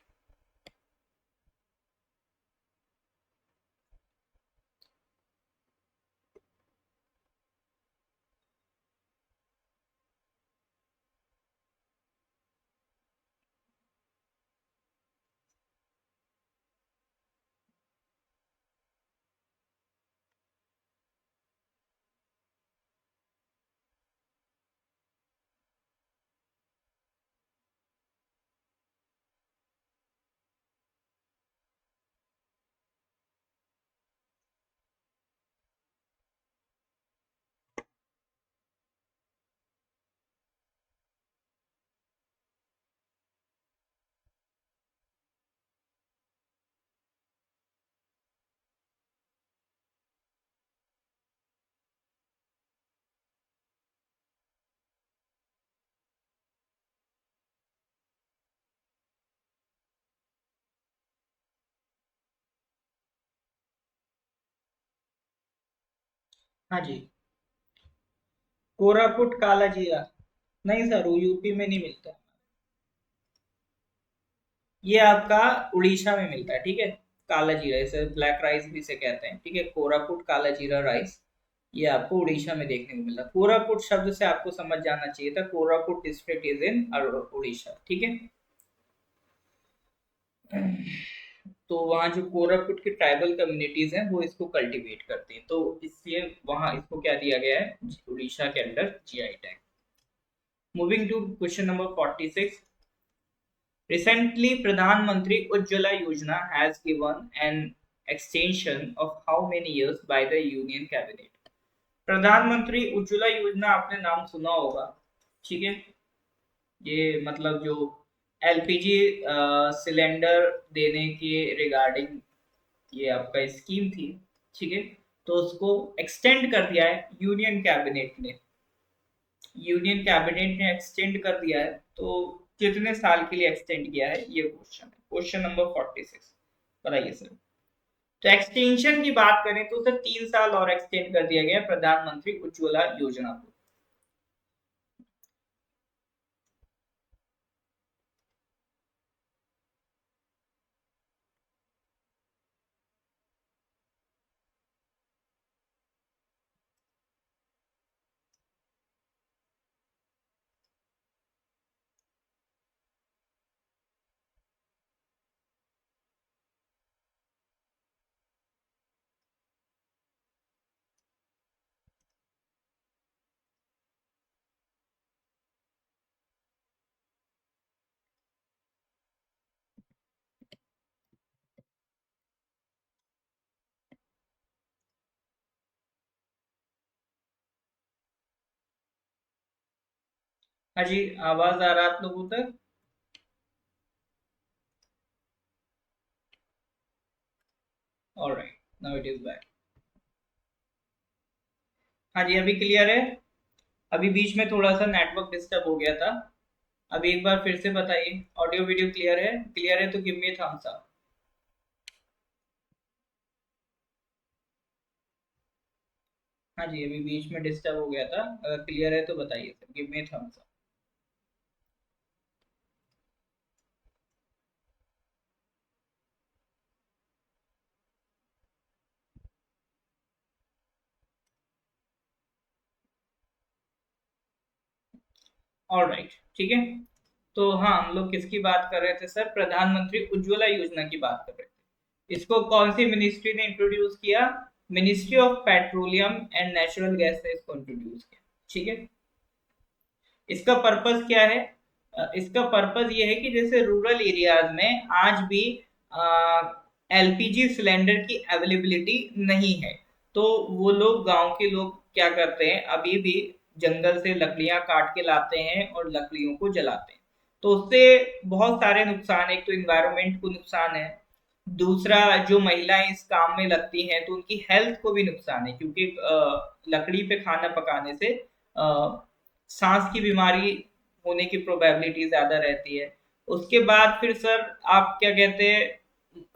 हाँ जी, कोरापुट काला जीरा। नहीं sir, वो UP में नहीं मिलता। ये आपका उड़ीसा में मिलता है। ठीक है, काला जीरा, इसे ब्लैक राइस भी से कहते हैं। ठीक है, कोरापुट काला जीरा राइस, ये आपको उड़ीसा में देखने को मिलता है। कोरापुट शब्द से आपको समझ जाना चाहिए था, Koraput district is in Orissa. ठीक है, तो वहाँ जो कोरापुट की ट्राइबल कम्युनिटीज हैं वो इसको कल्टीवेट करती हैं, तो इसलिए वहाँ इसको क्या दिया गया है, उड़ीसा के under GI tag. Moving to question number 46। Recently, Pradhan Mantri Ujjwala Yojana has given an extension of how many years by the Union Cabinet? प्रधानमंत्री उज्ज्वला योजना आपने नाम सुना होगा। ठीक है, ये मतलब जो एलपीजी सिलेंडर देने के रिगार्डिंग ये आपका स्कीम थी। ठीक है, तो उसको एक्सटेंड कर दिया है यूनियन कैबिनेट ने। यूनियन कैबिनेट ने एक्सटेंड कर दिया है, तो कितने साल के लिए एक्सटेंड किया है, ये क्वेश्चन है। क्वेश्चन नंबर 46, बताइए सर। तो एक्सटेंशन की बात करें तो सर 3 साल और एक्सटेंड कर दिया गया प्रधानमंत्री उज्ज्वला योजना को। हाँ जी, आवाज आ रहा है आप लोगों तक? Alright, now it is back. हाँ जी, अभी क्लियर है? अभी बीच में थोड़ा सा नेटवर्क डिस्टर्ब हो गया था। अभी एक बार फिर से बताइए, ऑडियो वीडियो क्लियर है? क्लियर है तो गिव मी थम्स अप। हाँ जी, अभी बीच में डिस्टर्ब हो गया था, अगर क्लियर है तो बताइए sir, give me thumbs up. Alright, ठीक है। तो हाँ, हम लोग किसकी बात कर रहे थे सर? प्रधानमंत्री उज्ज्वला योजना की बात कर रहे थे। इसको कौन सी मिनिस्ट्री ने इंट्रोड्यूस किया? Ministry of petroleum and natural gas ने इसको इंट्रोड्यूस किया, ठीक है। इसका पर्पस क्या है? इसका पर्पस ये है कि जैसे रूरल एरियाज में आज भी एलपीजी सिलेंडर की अवेलेबिलिटी नहीं है, तो वो लोग, गांव के लोग क्या करते हैं, अभी भी जंगल से लकड़ियां काट के लाते हैं और लकड़ियों को जलाते हैं। तो उससे बहुत सारे नुकसान, एक तो इन्वायरमेंट को नुकसान है, दूसरा जो महिलाएं इस काम में लगती हैं तो उनकी हेल्थ को भी नुकसान है, क्योंकि लकड़ी पे खाना पकाने से सांस की बीमारी होने की प्रोबेबिलिटी ज्यादा रहती है। उसके बाद फिर सर, आप क्या कहते हैं,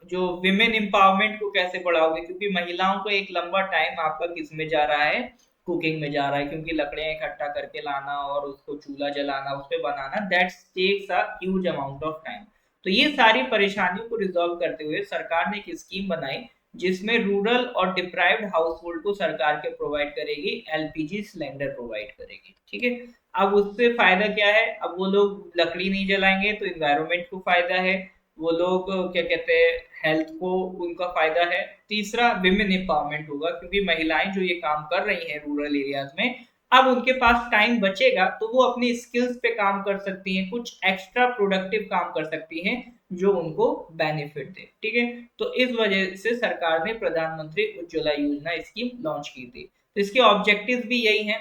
जो विमेन एम्पावरमेंट को कैसे बढ़ाओगे, क्योंकि महिलाओं को एक लंबा टाइम आपका किस में जा रहा है? कुकिंग में जा रहा है, क्योंकि लकड़ियां इकट्ठा करके लाना और उसको चूल्हा जलाना, उस पे बनाना, that takes a huge amount of time. तो ये सारी परेशानियों को रिजॉल्व करते हुए सरकार ने एक स्कीम बनाई, जिसमें रूरल और डिप्राइव्ड हाउस होल्ड को सरकार के प्रोवाइड करेगी, एलपीजी सिलेंडर प्रोवाइड करेगी, ठीक है। अब उससे फायदा क्या है? अब वो लोग लकड़ी नहीं जलाएंगे तो इन्वायरमेंट को फायदा है, वो लोग क्या कहते हैं, हेल्थ को उनका फायदा है। तीसरा, विमेन एम्पावरमेंट होगा, क्योंकि महिलाएं जो ये काम कर रही हैं रूरल एरियाज में, अब उनके पास टाइम बचेगा तो वो अपनी स्किल्स पे काम कर सकती हैं, कुछ एक्स्ट्रा प्रोडक्टिव काम कर सकती हैं जो उनको बेनिफिट दे, ठीक है। तो इस वजह से सरकार ने प्रधानमंत्री उज्ज्वला योजना स्कीम लॉन्च की थी। तो इसके ऑब्जेक्टिव्स भी यही हैं: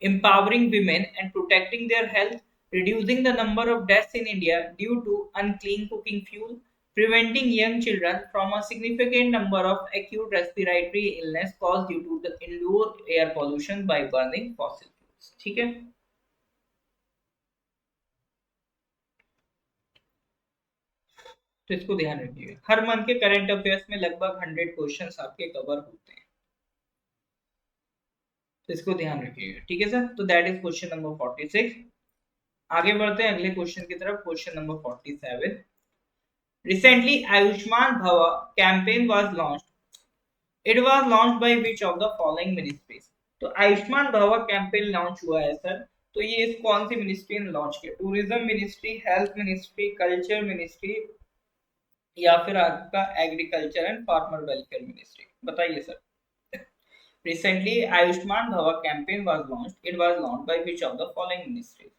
empowering women and protecting their health, reducing the number of deaths in India due to unclean cooking fuel, preventing young children from a significant number of acute respiratory illness caused due to the indoor air pollution by burning fossil fuels, ठीक है। तो इसको ध्यान रखिएगा, हर month के current affairs में लगभग 100 questions आपके कवर होते हैं, तो इसको ध्यान रखिएगा, ठीक है सर। तो दैट इज क्वेश्चन नंबर 46। आगे बढ़ते हैं अगले क्वेश्चन की तरफ, question number 47। Recently, Ayushman Bhava campaign was launched. It was launched by which of the following ministries? तो आयुष्मान भवा कैंपेन लॉन्च हुआ है सर, तो ये इस कौन सी मिनिस्ट्री ने लॉन्च किया? Tourism ministry, health ministry, culture ministry, या फिर आपका agriculture and farmer welfare ministry? बताइए sir. Recently, Ayushman Bhava campaign was launched. It was launched by which of the following ministries?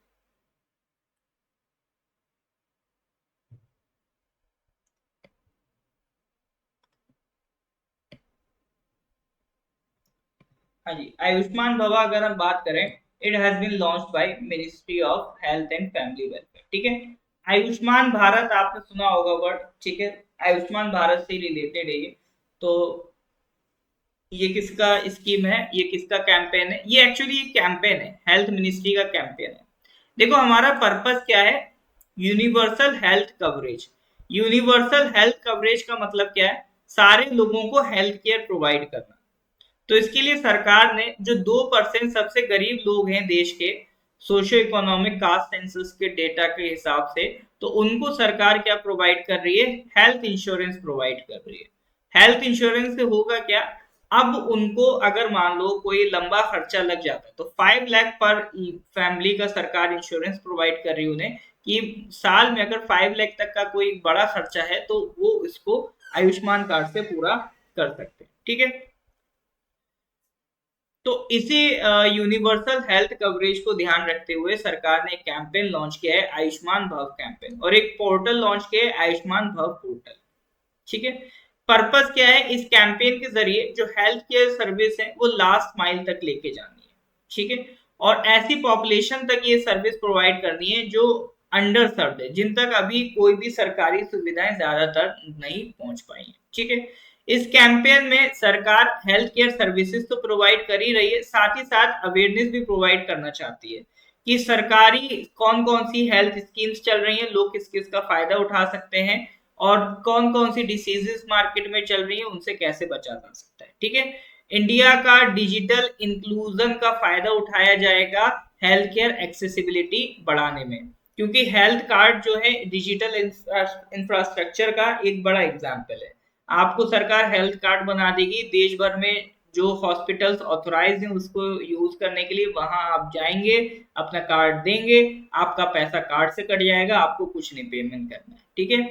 हाँ जी, आयुष्मान भवा अगर हम बात करें, it has been launched by ministry of health and family welfare, ठीक है। आयुष्मान भारत आपने सुना होगा वर्ड, ठीक है, आयुष्मान भारत से रिलेटेड है ये। तो ये किसका स्कीम है, ये किसका कैंपेन है? ये एक्चुअली ये कैंपेन है, हेल्थ मिनिस्ट्री का कैंपेन है। देखो हमारा पर्पस क्या है? Universal health coverage. Universal health coverage का मतलब क्या है? सारे लोगों को हेल्थ केयर प्रोवाइड करना। तो इसके लिए सरकार ने जो 2% सबसे गरीब लोग हैं देश के, सोशियो इकोनॉमिक कास्ट सेंसस के डेटा के हिसाब से, तो उनको सरकार क्या प्रोवाइड कर रही है, हेल्थ इंश्योरेंस प्रोवाइड कर रही है। हेल्थ इंश्योरेंस से होगा क्या, अब उनको अगर मान लो कोई लंबा खर्चा लग जाता है तो 5 लाख पर फैमिली का सरकार इंश्योरेंस प्रोवाइड कर रही है उन्हें, कि साल में अगर 5 लाख तक का कोई बड़ा खर्चा है तो वो इसको आयुष्मान कार्ड से पूरा कर सकते हैं। ठीक है, तो इसी यूनिवर्सल हेल्थ कवरेज को ध्यान रखते हुए सरकार ने एक कैंपेन लॉन्च किया है, आयुष्मान भव कैंपेन, और एक पोर्टल लॉन्च किया है, आयुष्मान भव पोर्टल। ठीक है, पर्पस क्या है इस कैंपेन के जरिए, जो हेल्थ केयर सर्विस है वो लास्ट माइल तक लेके जानी है। ठीक है, और ऐसी पॉपुलेशन तक ये सर्विस प्रोवाइड करनी है जो अंडर सर्व्ड है, जिन तक अभी कोई भी सरकारी सुविधाएं ज्यादातर नहीं पहुंच पाई है। ठीक है, इस कैंपेन में सरकार हेल्थ केयर सर्विसेज तो प्रोवाइड कर ही रही है, साथ ही साथ अवेयरनेस भी प्रोवाइड करना चाहती है कि सरकारी कौन कौन सी हेल्थ स्कीम्स चल रही हैं, लोग किस किस का फायदा उठा सकते हैं, और कौन कौन सी डिसीजेस मार्केट में चल रही है उनसे कैसे बचा जा सकता है। ठीक है, इंडिया का डिजिटल इंक्लूजन का फायदा उठाया जाएगा हेल्थ केयर एक्सेसिबिलिटी बढ़ाने में, क्योंकि हेल्थ कार्ड जो है डिजिटल इंफ्रास्ट्रक्चर का एक बड़ा एग्जाम्पल है। आपको सरकार हेल्थ कार्ड बना देगी, देश भर में जो हॉस्पिटल्स ऑथोराइज हैं उसको यूज करने के लिए वहां आप जाएंगे, अपना कार्ड देंगे, आपका पैसा कार्ड से कट जाएगा, आपको कुछ नहीं पेमेंट करना है। ठीक है,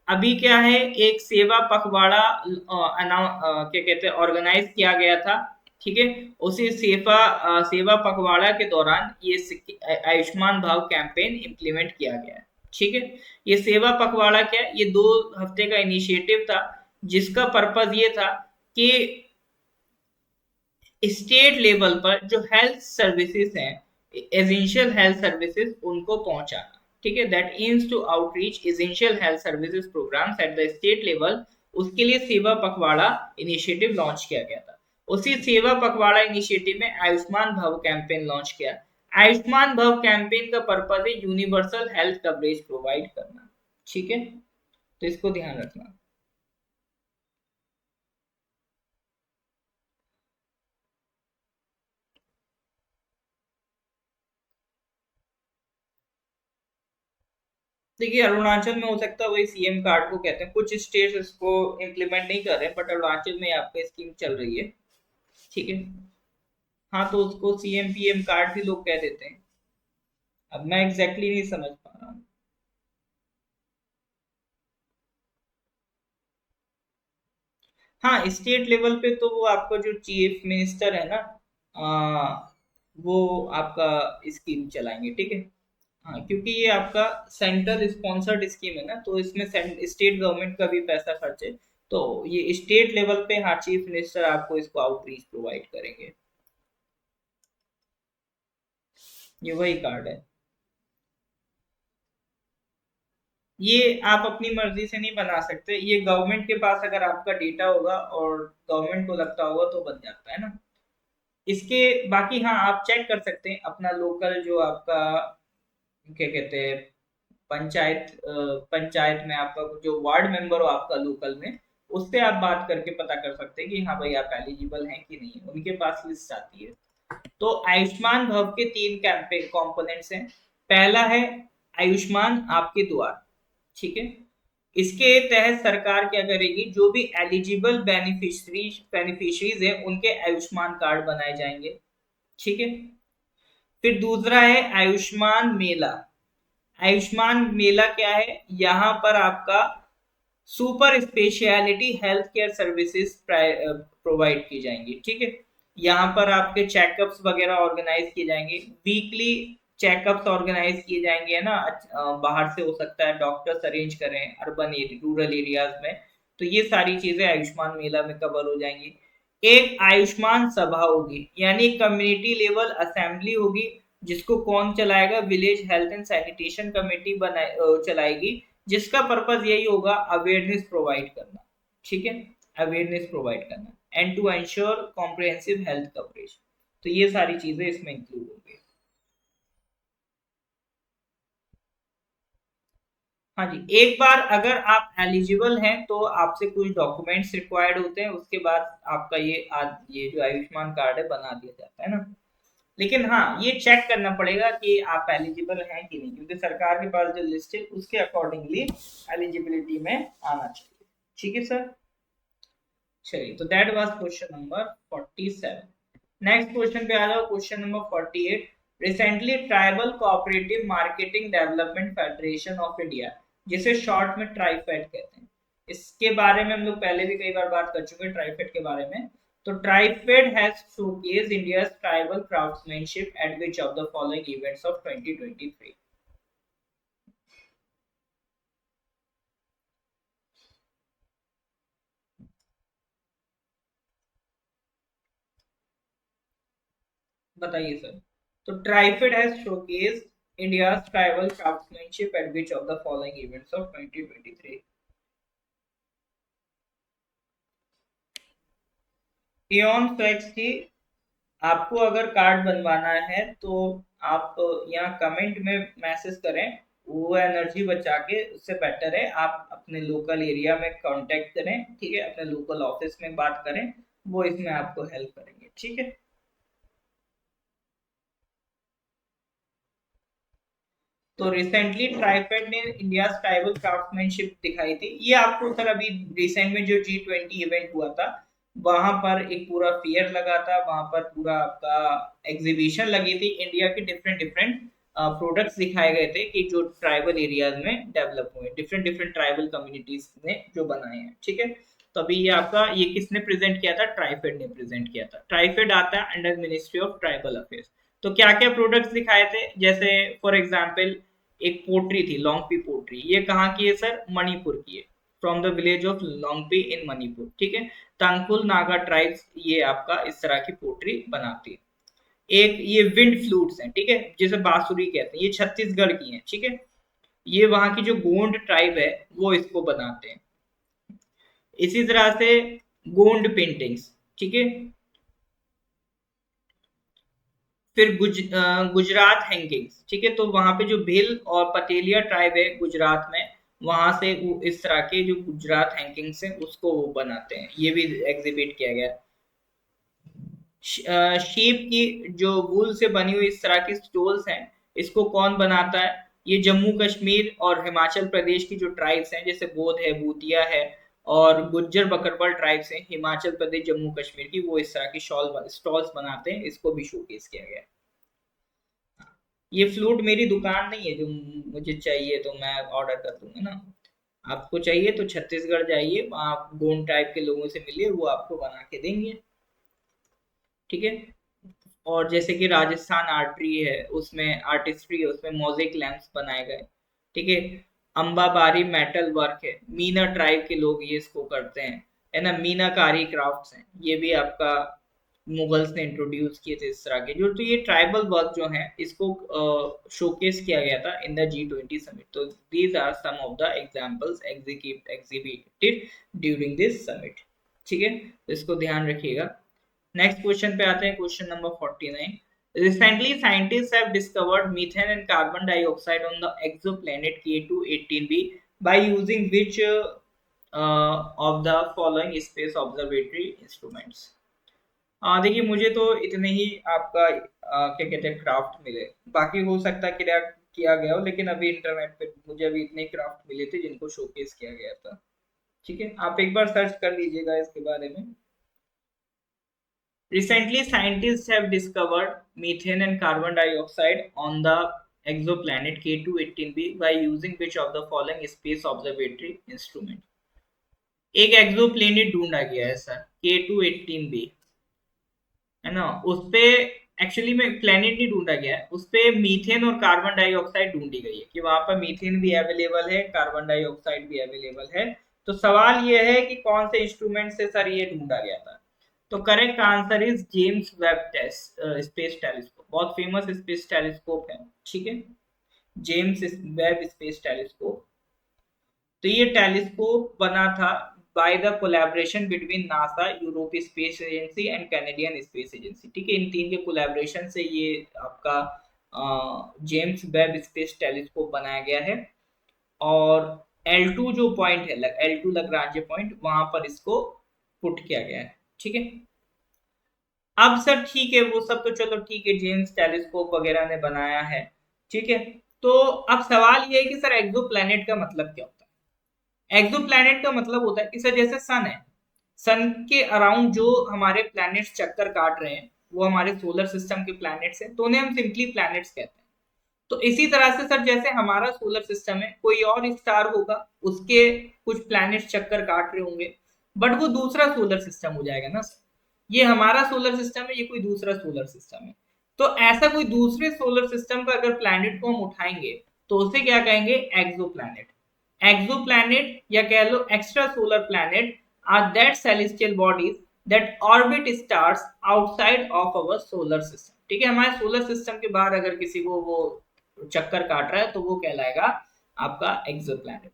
अभी क्या है, एक सेवा पखवाड़ा क्या कहते हैं ऑर्गेनाइज किया गया था। ठीक है, उसी सेवा पखवाड़ा के दौरान ये आयुष्मान भाव कैंपेन इम्प्लीमेंट किया गया है। ठीक है, ये सेवा पखवाड़ा क्या है, ये 2 हफ्ते का इनिशिएटिव था, जिसका पर्पज ये था कि स्टेट लेवल पर जो हेल्थ सर्विसेज हैं, एसेंशियल हेल्थ सर्विसेज, उनको पहुंचाना। ठीक है, that aims to outreach essential health services programmes at the state level. उसके लिए सेवा पखवाड़ा इनिशिएटिव लॉन्च किया गया था। उसी सेवा पखवाड़ा इनिशिएटिव में आयुष्मान भव कैंपेन लॉन्च किया। आयुष्मान भव कैंपेन का पर्पज है यूनिवर्सल हेल्थ कवरेज प्रोवाइड करना। ठीक है, तो इसको ध्यान रखना। देखिए, अरुणाचल में हो सकता है वही सीएम कार्ड को कहते हैं, कुछ स्टेट्स इसको इम्प्लीमेंट नहीं कर रहे, बट अरुणाचल में आपका स्कीम चल रही है। ठीक है, हाँ, तो उसको सीएम पीएम कार्ड भी लोग कह देते हैं। अब मैं एग्जैक्टली नहीं समझ पा रहा हूँ। हाँ, स्टेट लेवल पे तो वो आपका जो चीफ मिनिस्टर है ना, वो आपका स्कीम चलाएंगे। ठीक है, हाँ, क्योंकि ये आपका सेंट्रल स्पॉन्सर्ड स्कीम है ना, तो इसमें स्टेट गवर्नमेंट का भी पैसा खर्च है। तो ये स्टेट लेवल पे, हाँ, चीफ मिनिस्टर आपको इसको आउटरीच प्रोवाइड करेंगे। ये वही कार्ड है। ये आप अपनी मर्जी से नहीं बना सकते, ये गवर्नमेंट के पास अगर आपका डेटा होगा और गवर्नमेंट को लगता होगा तो बन जाता है ना। इसके बाकी, हाँ, आप चेक कर सकते हैं अपना लोकल जो आपका क्या कहते हैं पंचायत में आपका जो वार्ड मेंबर हो आपका लोकल में, उससे आप बात करके पता कर सकते हैं कि हाँ भाई आप एलिजिबल हैं कि नहीं, उनके पास लिस्ट आती है। तो आयुष्मान भव के 3 कंपोनेंट्स हैं। पहला है आयुष्मान आपके द्वार। ठीक है, इसके तहत सरकार क्या करेगी, जो भी एलिजिबल बेनिफिशरीज हैं उनके आयुष्मान कार्ड बनाए जाएंगे। ठीक है, फिर दूसरा है आयुष्मान मेला। आयुष्मान मेला क्या है, यहाँ पर आपका super speciality health care services provide की जाएंगी। ठीक है, यहाँ पर आपके चेकअप्स वगैरह ऑर्गेनाइज किए जाएंगे, वीकली चेकअप्स ऑर्गेनाइज किए जाएंगे, है ना। बाहर से हो सकता है डॉक्टर्स अरेंज करें अर्बन रूरल एरियाज में, तो ये सारी चीजें आयुष्मान मेला में कवर हो जाएंगी। एक आयुष्मान सभा होगी, यानी कम्युनिटी लेवल असेंबली होगी, जिसको कौन चलाएगा, village health and sanitation committee चलाएगी, जिसका पर्पज यही होगा अवेयरनेस प्रोवाइड करना। ठीक है, अवेयरनेस प्रोवाइड करना and to ensure comprehensive health coverage. तो ये सारी चीजें इसमें इंक्लूड होंगी। हाँ जी, एक बार अगर आप एलिजिबल हैं तो आपसे कुछ डॉक्यूमेंट्स रिक्वायर्ड होते हैं, उसके बाद आपका ये जो आयुष्मान कार्ड है बना दिया जाता है ना। लेकिन हाँ, ये चेक करना पड़ेगा कि आप एलिजिबल हैं कि नहीं, क्योंकि सरकार के पास जो लिस्ट है उसके अकॉर्डिंगली एलिजिबिलिटी में आना चाहिए। ठीक है सर। चलिए, तो that was question number 47। Next question पे आ जाओ, question number 48। Recently tribal cooperative marketing development federation of India, जिसे शॉर्ट में ट्राइफेड कहते हैं, इसके बारे में हम लोग पहले भी कई बार बात कर चुके हैं ट्राइफेड के बारे में। तो TRIFED has showcased India's tribal craftsmanship eight which of the following events of 2023। बताइए सर। तो TRIFED has showcased India's tribal craftsmanship at which of the following events of 2023? Eon Flex की, आपको अगर कार्ड बनवाना है तो आप यहाँ कमेंट में मैसेज करें, वो एनर्जी बचा के, उससे बेटर है आप अपने लोकल एरिया में कांटेक्ट करें, ठीक है, अपने लोकल ऑफिस में बात करें, वो इसमें आपको हेल्प करेंगे, ठीक है। तो रिसेंटली ट्राइफेड ने इंडिया ट्राइबल क्राफ्टमैनशिप दिखाई थी, ये आपको सर अभी रिसेंट में जो G20 इवेंट हुआ था, वहां पर एक पूरा फेयर लगा था, वहां पर पूरा आपका एग्जीबिशन लगी थी, इंडिया के डिफरेंट डिफरेंट प्रोडक्ट्स दिखाए गए थे कि जो ट्राइबल एरियाज में डेवलप हुए, डिफरेंट डिफरेंट ट्राइबल कम्युनिटीज ने जो बनाए हैं, ठीक है। तो अभी ये आपका, ये किसने प्रेजेंट किया था? ट्राइफेड ने प्रेजेंट किया था। ट्राइफेड आता है under ministry of tribal affairs. तो क्या क्या प्रोडक्ट्स दिखाए थे, जैसे फॉर एग्जांपल एक पोट्री थी, लोंगपी पोट्री, ये कहाँ की है सर? मणिपुर की है, फ्रॉम द विलेज ऑफ लोंगपी इन मणिपुर, ठीक है। तंगकुल नागा ट्राइब्स ये आपका इस तरह की पोट्री बनाती है। एक ये विंड फ्लूट्स हैं, ठीक है, जिसे बांसुरी कहते हैं, ये छत्तीसगढ़ की हैं, ठीक है। ये वहां की जो गोंड ट्राइब है वो इसको बनाते हैं। इसी तरह से गोंड पेंटिंग्स, ठीक है। फिर गुजरात हैंगिंग्स, ठीक है, तो वहां पे जो भिल और पटेलिया ट्राइब है गुजरात में, वहां से वो इस तरह के जो गुजरात हैंगिंग्स है उसको वो बनाते हैं, ये भी एग्जिबिट किया गया। शीप की जो वूल से बनी हुई इस तरह की स्टोल्स हैं, इसको कौन बनाता है? ये जम्मू कश्मीर और हिमाचल प्रदेश की जो ट्राइब्स हैं, जैसे बोध है, भूतिया है और गुज्जर बकरवाल ट्राइब्स हैं हिमाचल प्रदेश जम्मू कश्मीर की, वो इस तरह की स्टॉल्स बनाते हैं, इसको भी शोकेस किया गया है। ये फ्लूट मेरी दुकान नहीं है, जो मुझे चाहिए तो मैं ऑर्डर कर दूंगा ना। आपको चाहिए तो छत्तीसगढ़ जाइए, वहाँ गोंड टाइप के लोगों से मिलिए, वो आपको बना के देंगे, ठीक है। और जैसे कि राजस्थान आर्टरी है, उसमें आर्टिस्ट्री है, उसमें मोजेक लैंप्स बनाए गए, ठीक है। अंबाबारी मेटल वर्क है, मीना ट्राइब के लोग ये इसको करते हैं, है ना। मीनाकारी क्राफ्ट्स हैं, ये भी आपका मुगल्स ने इंट्रोड्यूस किए थे इस तरह के जो, तो ये ट्राइबल वर्क जो है इसको शोकेस किया गया था इन द G20 समिट। तो these are some of the examples exhibited during this summit, ठीक है, तो इसको ध्यान रखिएगा। नेक्स्ट क्वेश्चन पे आते हैं, question number 49। Recently, scientists have discovered methane and carbon dioxide on the exoplanet K2-18b by using which of the following space observatory instruments? देखिए, मुझे तो इतने ही आपका क्या कहते हैं क्राफ्ट मिले, बाकी हो सकता है क्या किया गया हो, लेकिन अभी इंटरनेट पे मुझे अभी इतने क्राफ्ट मिले थे जिनको शोकेस किया गया था, ठीक है। आप एक बार सर्च कर लीजिएगा इसके बारे में। Recently, scientists have discovered methane and carbon dioxide on the exoplanet K2-18b by using which of the following space observatory instrument? एक एक्सोप्लेनेट ढूंढा गया है सर, K2-18b, है ना। उसपे एक्चुअली में प्लेनेट नहीं ढूंढा गया है, उसपे मीथेन और कार्बन डाइऑक्साइड ढूंढी गई है कि वहां पर मीथेन भी अवेलेबल है, कार्बन डाइऑक्साइड भी अवेलेबल है। तो सवाल ये है कि कौन से इंस्ट्रूमेंट से सर ये ढूंढा गया था? तो correct answer is James Webb test space telescope, बहुत फेमस स्पेस टेलीस्कोप है, ठीक है, जेम्स वेब स्पेस टेलीस्कोप। तो ये टेलीस्कोप बना था by the collaboration between NASA, यूरोपीय space agency and Canadian space agency, ठीक है, इन तीन के कोलैबोरेशन से ये आपका जेम्स वेब स्पेस टेलीस्कोप बनाया गया है। और L2 जो पॉइंट है, L2 लग्रांजे पॉइंट, वहां पर इसको पुट किया गया है। ठीक है, अब सर ठीक है, वो सब तो चलो ठीक है, जेम्स टेलीस्कोप वगैरह ने बनाया है। ठीक है, तो अब सवाल ये है कि सर एक्सो प्लैनेट का मतलब क्या होता है? एक्सो प्लैनेट का मतलब होता है कि सर जैसे सन है, सन के अराउंड जो हमारे प्लैनेट्स चक्कर काट रहे हैं वो हमारे सोलर सिस्टम के प्लैनेट्स हैं, तो उन्हें हम सिंपली प्लैनेट्स कहते हैं। तो इसी तरह से सर जैसे हमारा सोलर सिस्टम है, कोई और स्टार होगा, उसके कुछ प्लैनेट्स चक्कर काट रहे होंगे, बट वो दूसरा सोलर सिस्टम हो जाएगा ना सर। ये हमारा सोलर सिस्टम है, ये कोई दूसरा सोलर सिस्टम है। तो ऐसा कोई दूसरे सोलर सिस्टम का अगर प्लैनेट को हम उठाएंगे तो उसे क्या कहेंगे? एक्सो प्लैनेट। एक्सो प्लैनेट या कह लो extra solar planet are that celestial bodies that orbit stars outside of our solar system. ठीक है, हमारे सोलर सिस्टम के बाहर अगर किसी को वो चक्कर काट रहा है तो वो कहलाएगा आपका एक्सोप्लैनेट।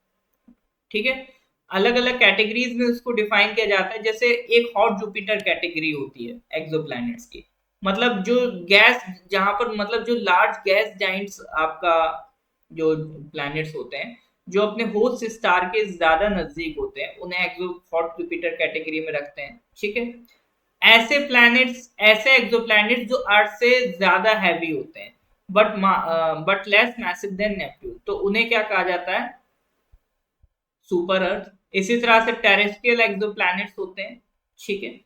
ठीक है, अलग अलग कैटेगरीज में उसको डिफाइन किया जाता है। जैसे एक हॉट जुपिटर कैटेगरी होती है एक्सोप्लैनेट्स की, मतलब जो गैस, जहां पर मतलब जो लार्ज गैस जाइंट्स आपका जो प्लैनेट्स होते हैं, जो अपने होस्ट स्टार के ज्यादा नजदीक होते हैं, उन्हें एक्सो हॉट जुपिटर कैटेगरी में रखते हैं। ठीक है, ऐसे प्लैनेट्स, ऐसे एक्सोप्लैनेट्स जो अर्थ से ज्यादा हैवी होते हैं but less massive than Neptune, तो उन्हें क्या कहा जाता है? Super earth. इसी तरह से टेरेस्ट्रियल एक्सोप्लैनेट्स होते हैं। ठीक है,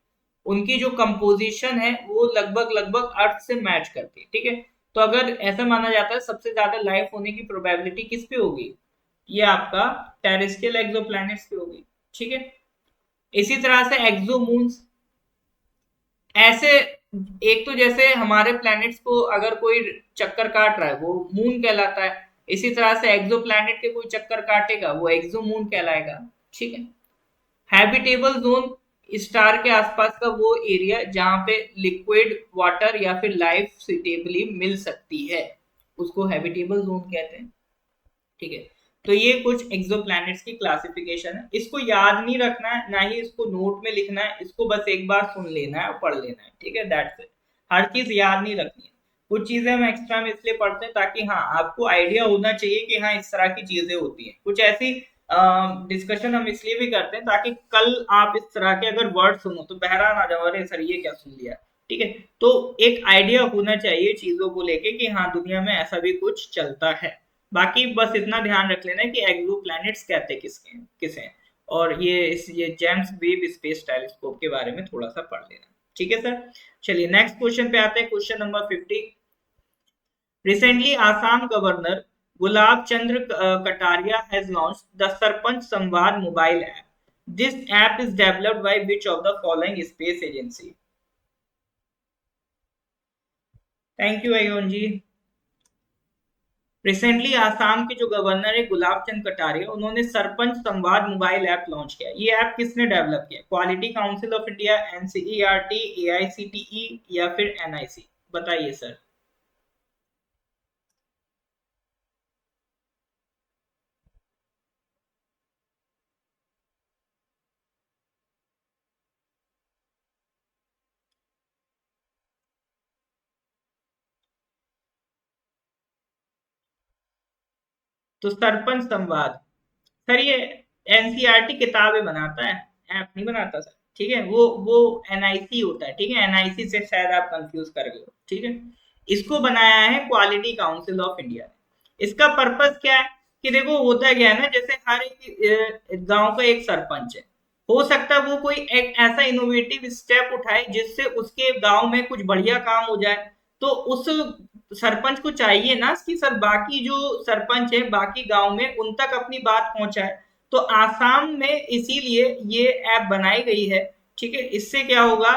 उनकी जो कंपोजिशन है वो लगभग लगभग अर्थ से मैच करती है। ठीक है, तो अगर ऐसा माना जाता है सबसे ज्यादा लाइफ होने की प्रोबेबिलिटी किस पे होगी? ये आपका टेरेस्ट्रियल एक्सोप्लैनेट्स पे होगी। ठीक है, इसी तरह से एक्सोमून्स, ऐसे एक तो जैसे हमारे प्लैनेट्स को अगर कोई चक्कर काट रहा है वो मून कहलाता है, इसी तरह से एक्सो प्लैनेट के कोई चक्कर काटेगा वो एक्सो मून कहलाएगा। ठीक है, हैबिटेबल जोन, स्टार के आसपास का वो एरिया जहां पे लिक्विड वाटर या फिर लाइफ सुटेबली मिल सकती है, उसको हैबिटेबल जोन कहते हैं। ठीक है, तो ये कुछ एक्सोप्लैनेट्स की क्लासिफिकेशन है। इसको याद नहीं रखना है, ना ही इसको नोट में लिखना है, इसको बस एक बार सुन लेना है और पढ़ लेना है। ठीक है, दैट्स इट। हर चीज याद नहीं रखनी है, कुछ चीजें हम एक्स्ट्रा में इसलिए पढ़ते हैं ताकि हाँ आपको आइडिया होना चाहिए कि हाँ इस तरह की चीजें होती हैं। कुछ ऐसी डिस्कशन हम इसलिए भी करते हैं ताकि कल आप इस तरह के अगर वर्ड सुनो तो बहरा ना जाओ, अरे सर ये क्या सुन लिया। ठीक है, तो एक आइडिया होना चाहिए चीजों को लेके कि हाँ दुनिया में ऐसा भी कुछ चलता है। बाकी बस इतना ध्यान रख लेना कि एक्सो प्लैनेट्स कहते किसके किसे हैं, और ये जेम्स वेब स्पेस टेलीस्कोप के बारे में थोड़ा सा पढ़ लेना। ठीक है सर, चलिए नेक्स्ट क्वेश्चन पे आते हैं। Question number 50। Recently Assam governor Gulab Chandra Kataria has launched the sarpanch Samvad mobile app. This app is developed by which of the following space agency? Thank you Ayon ji. Recently Assam के जो गवर्नर है गुलाब चंद कटारिया, उन्होंने sarpanch Samvad mobile app launch किया। ये ऐप किसने डेवलप किया? Quality council of India, NCERT, AICTE या फिर एनआईसी? बताइए सर। तो सरपंच संवाद, सर ये एनसीईआरटी किताबें बनाता है, ऐप नहीं बनाता सर। ठीक है, वो एनआईसी होता है। ठीक है, एनआईसी से शायद आप कंफ्यूज कर गए हो। ठीक है, इसको बनाया है क्वालिटी काउंसिल ऑफ इंडिया ने। इसका पर्पस क्या है कि देखो होता क्या है ना, जैसे हर एक गांव का एक सरपंच है, हो सकता है वो कोई एक ऐसा इनोवेटिव स्टेप उठाए जिससे उसके गांव में कुछ बढ़िया काम हो जाए। तो उस सरपंच को चाहिए ना कि सर बाकी जो सरपंच है बाकी गांव में उन तक अपनी बात पहुंचाए। तो आसाम में इसीलिए ये ऐप बनाई गई है। ठीक है, इससे क्या होगा,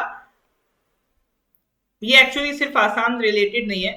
ये एक्चुअली सिर्फ आसाम रिलेटेड नहीं है,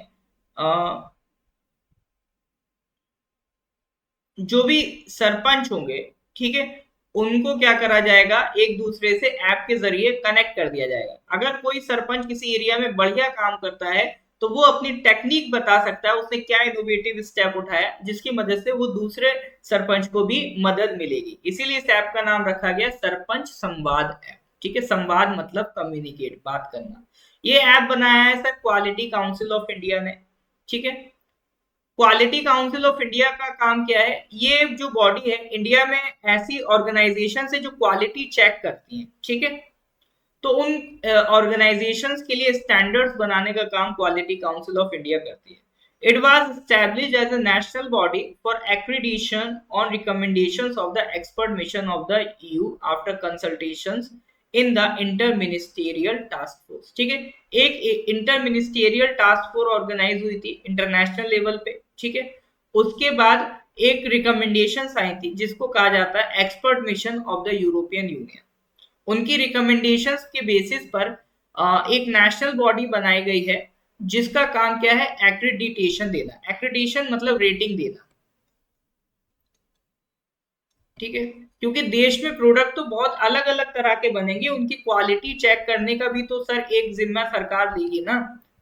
जो भी सरपंच होंगे, ठीक है, उनको क्या करा जाएगा, एक दूसरे से ऐप के जरिए कनेक्ट कर दिया जाएगा। अगर कोई सरपंच किसी एरिया में बढ़िया काम करता है तो वो अपनी टेक्निक बता सकता है, उसने क्या इनोवेटिव स्टेप उठाया जिसकी मदद से वो दूसरे सरपंच को भी मदद मिलेगी। इसीलिए इस ऐप का नाम रखा गया सरपंच संवाद ऐप। ठीक है, संवाद मतलब कम्युनिकेट, बात करना। ये ऐप बनाया है sir quality council of India ने। ठीक है, क्वालिटी काउंसिल ऑफ इंडिया का काम क्या है? ये जो बॉडी है इंडिया में ऐसी ऑर्गेनाइजेशन है जो क्वालिटी चेक करती है, ठीक है। तो उन ऑर्गेनाइजेशंस के लिए स्टैंडर्ड्स बनाने का काम क्वालिटी काउंसिल ऑफ इंडिया करती है। It was established as a national body for accreditation on recommendations of the expert mission of the EU after consultations in the interministerial task force। ठीक है, एक इंटरमिनिस्टेरियल टास्क फोर्स ऑर्गेनाइज हुई थी international level पे, ठीक है। उसके बाद एक रिकमेंडेशंस आई थी जिसको कहा जाता है expert mission of the European union. उनकी रिकमेंडेशंस के बेसिस पर एक नेशनल बॉडी बनाई गई है जिसका काम क्या है? एक्रेडिटेशन देना। एक्रेडिटेशन मतलब रेटिंग देना, ठीक है। क्योंकि देश में प्रोडक्ट तो बहुत अलग अलग तरह के बनेंगे, उनकी क्वालिटी चेक करने का भी तो सर एक जिम्मा सरकार लेगी ना।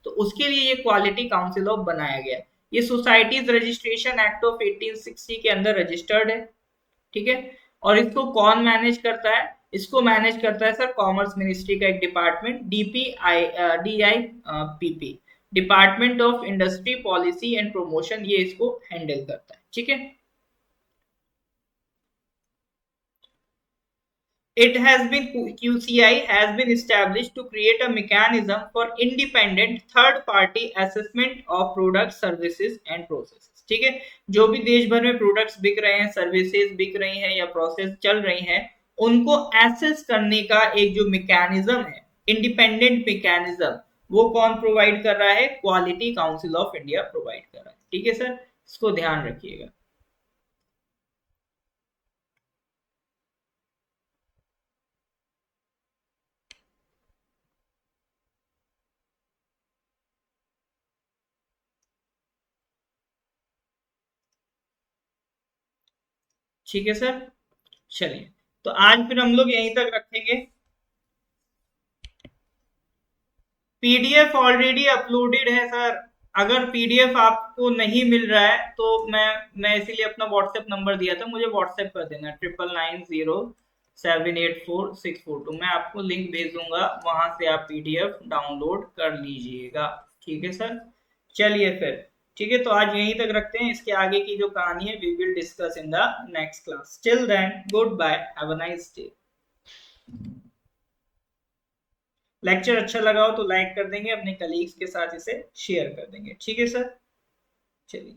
तो उसके लिए ये क्वालिटी काउंसिल ऑफ बनाया गया। ये सोसाइटीज रजिस्ट्रेशन एक्ट ऑफ 1860 के अंदर रजिस्टर्ड है, ठीक है। और इसको कौन मैनेज करता है? इसको मैनेज करता है सर कॉमर्स मिनिस्ट्री का एक department, DIPP, department of industry policy and promotion, ये इसको हैंडल करता है, ठीक है। It has been QCI has been established to create a mechanism for independent third party assessment of products, services and processes। ठीक है, जो भी देश भर में प्रोडक्ट्स बिक रहे हैं, सर्विसेज बिक रही हैं या प्रोसेस चल रही हैं, उनको एसेस करने का एक जो मैकेनिज्म है, इंडिपेंडेंट मैकेनिज्म, वो कौन प्रोवाइड कर रहा है? Quality council of India provide कर रहा है, ठीक है सर। इसको ध्यान रखिएगा। ठीक है सर, चलिए तो आज फिर हम लोग यहीं तक रखेंगे। पीडीएफ ऑलरेडी अपलोडेड है सर। अगर पीडीएफ आपको नहीं मिल रहा है तो मैं इसीलिए अपना व्हाट्सएप नंबर दिया था, मुझे व्हाट्सएप कर देना 9990784642। मैं आपको लिंक भेज दूंगा, वहां से आप पीडीएफ डाउनलोड कर लीजिएगा, ठीक है सर। चलिए फिर, ठीक है, तो आज यहीं तक रखते हैं। इसके आगे की जो कहानी है we will discuss in the next class. Till then goodbye, have a nice day. Lecture अच्छा लगा हो तो लाइक कर देंगे, अपने कलीग्स के साथ इसे शेयर कर देंगे, ठीक है सर। चलिए।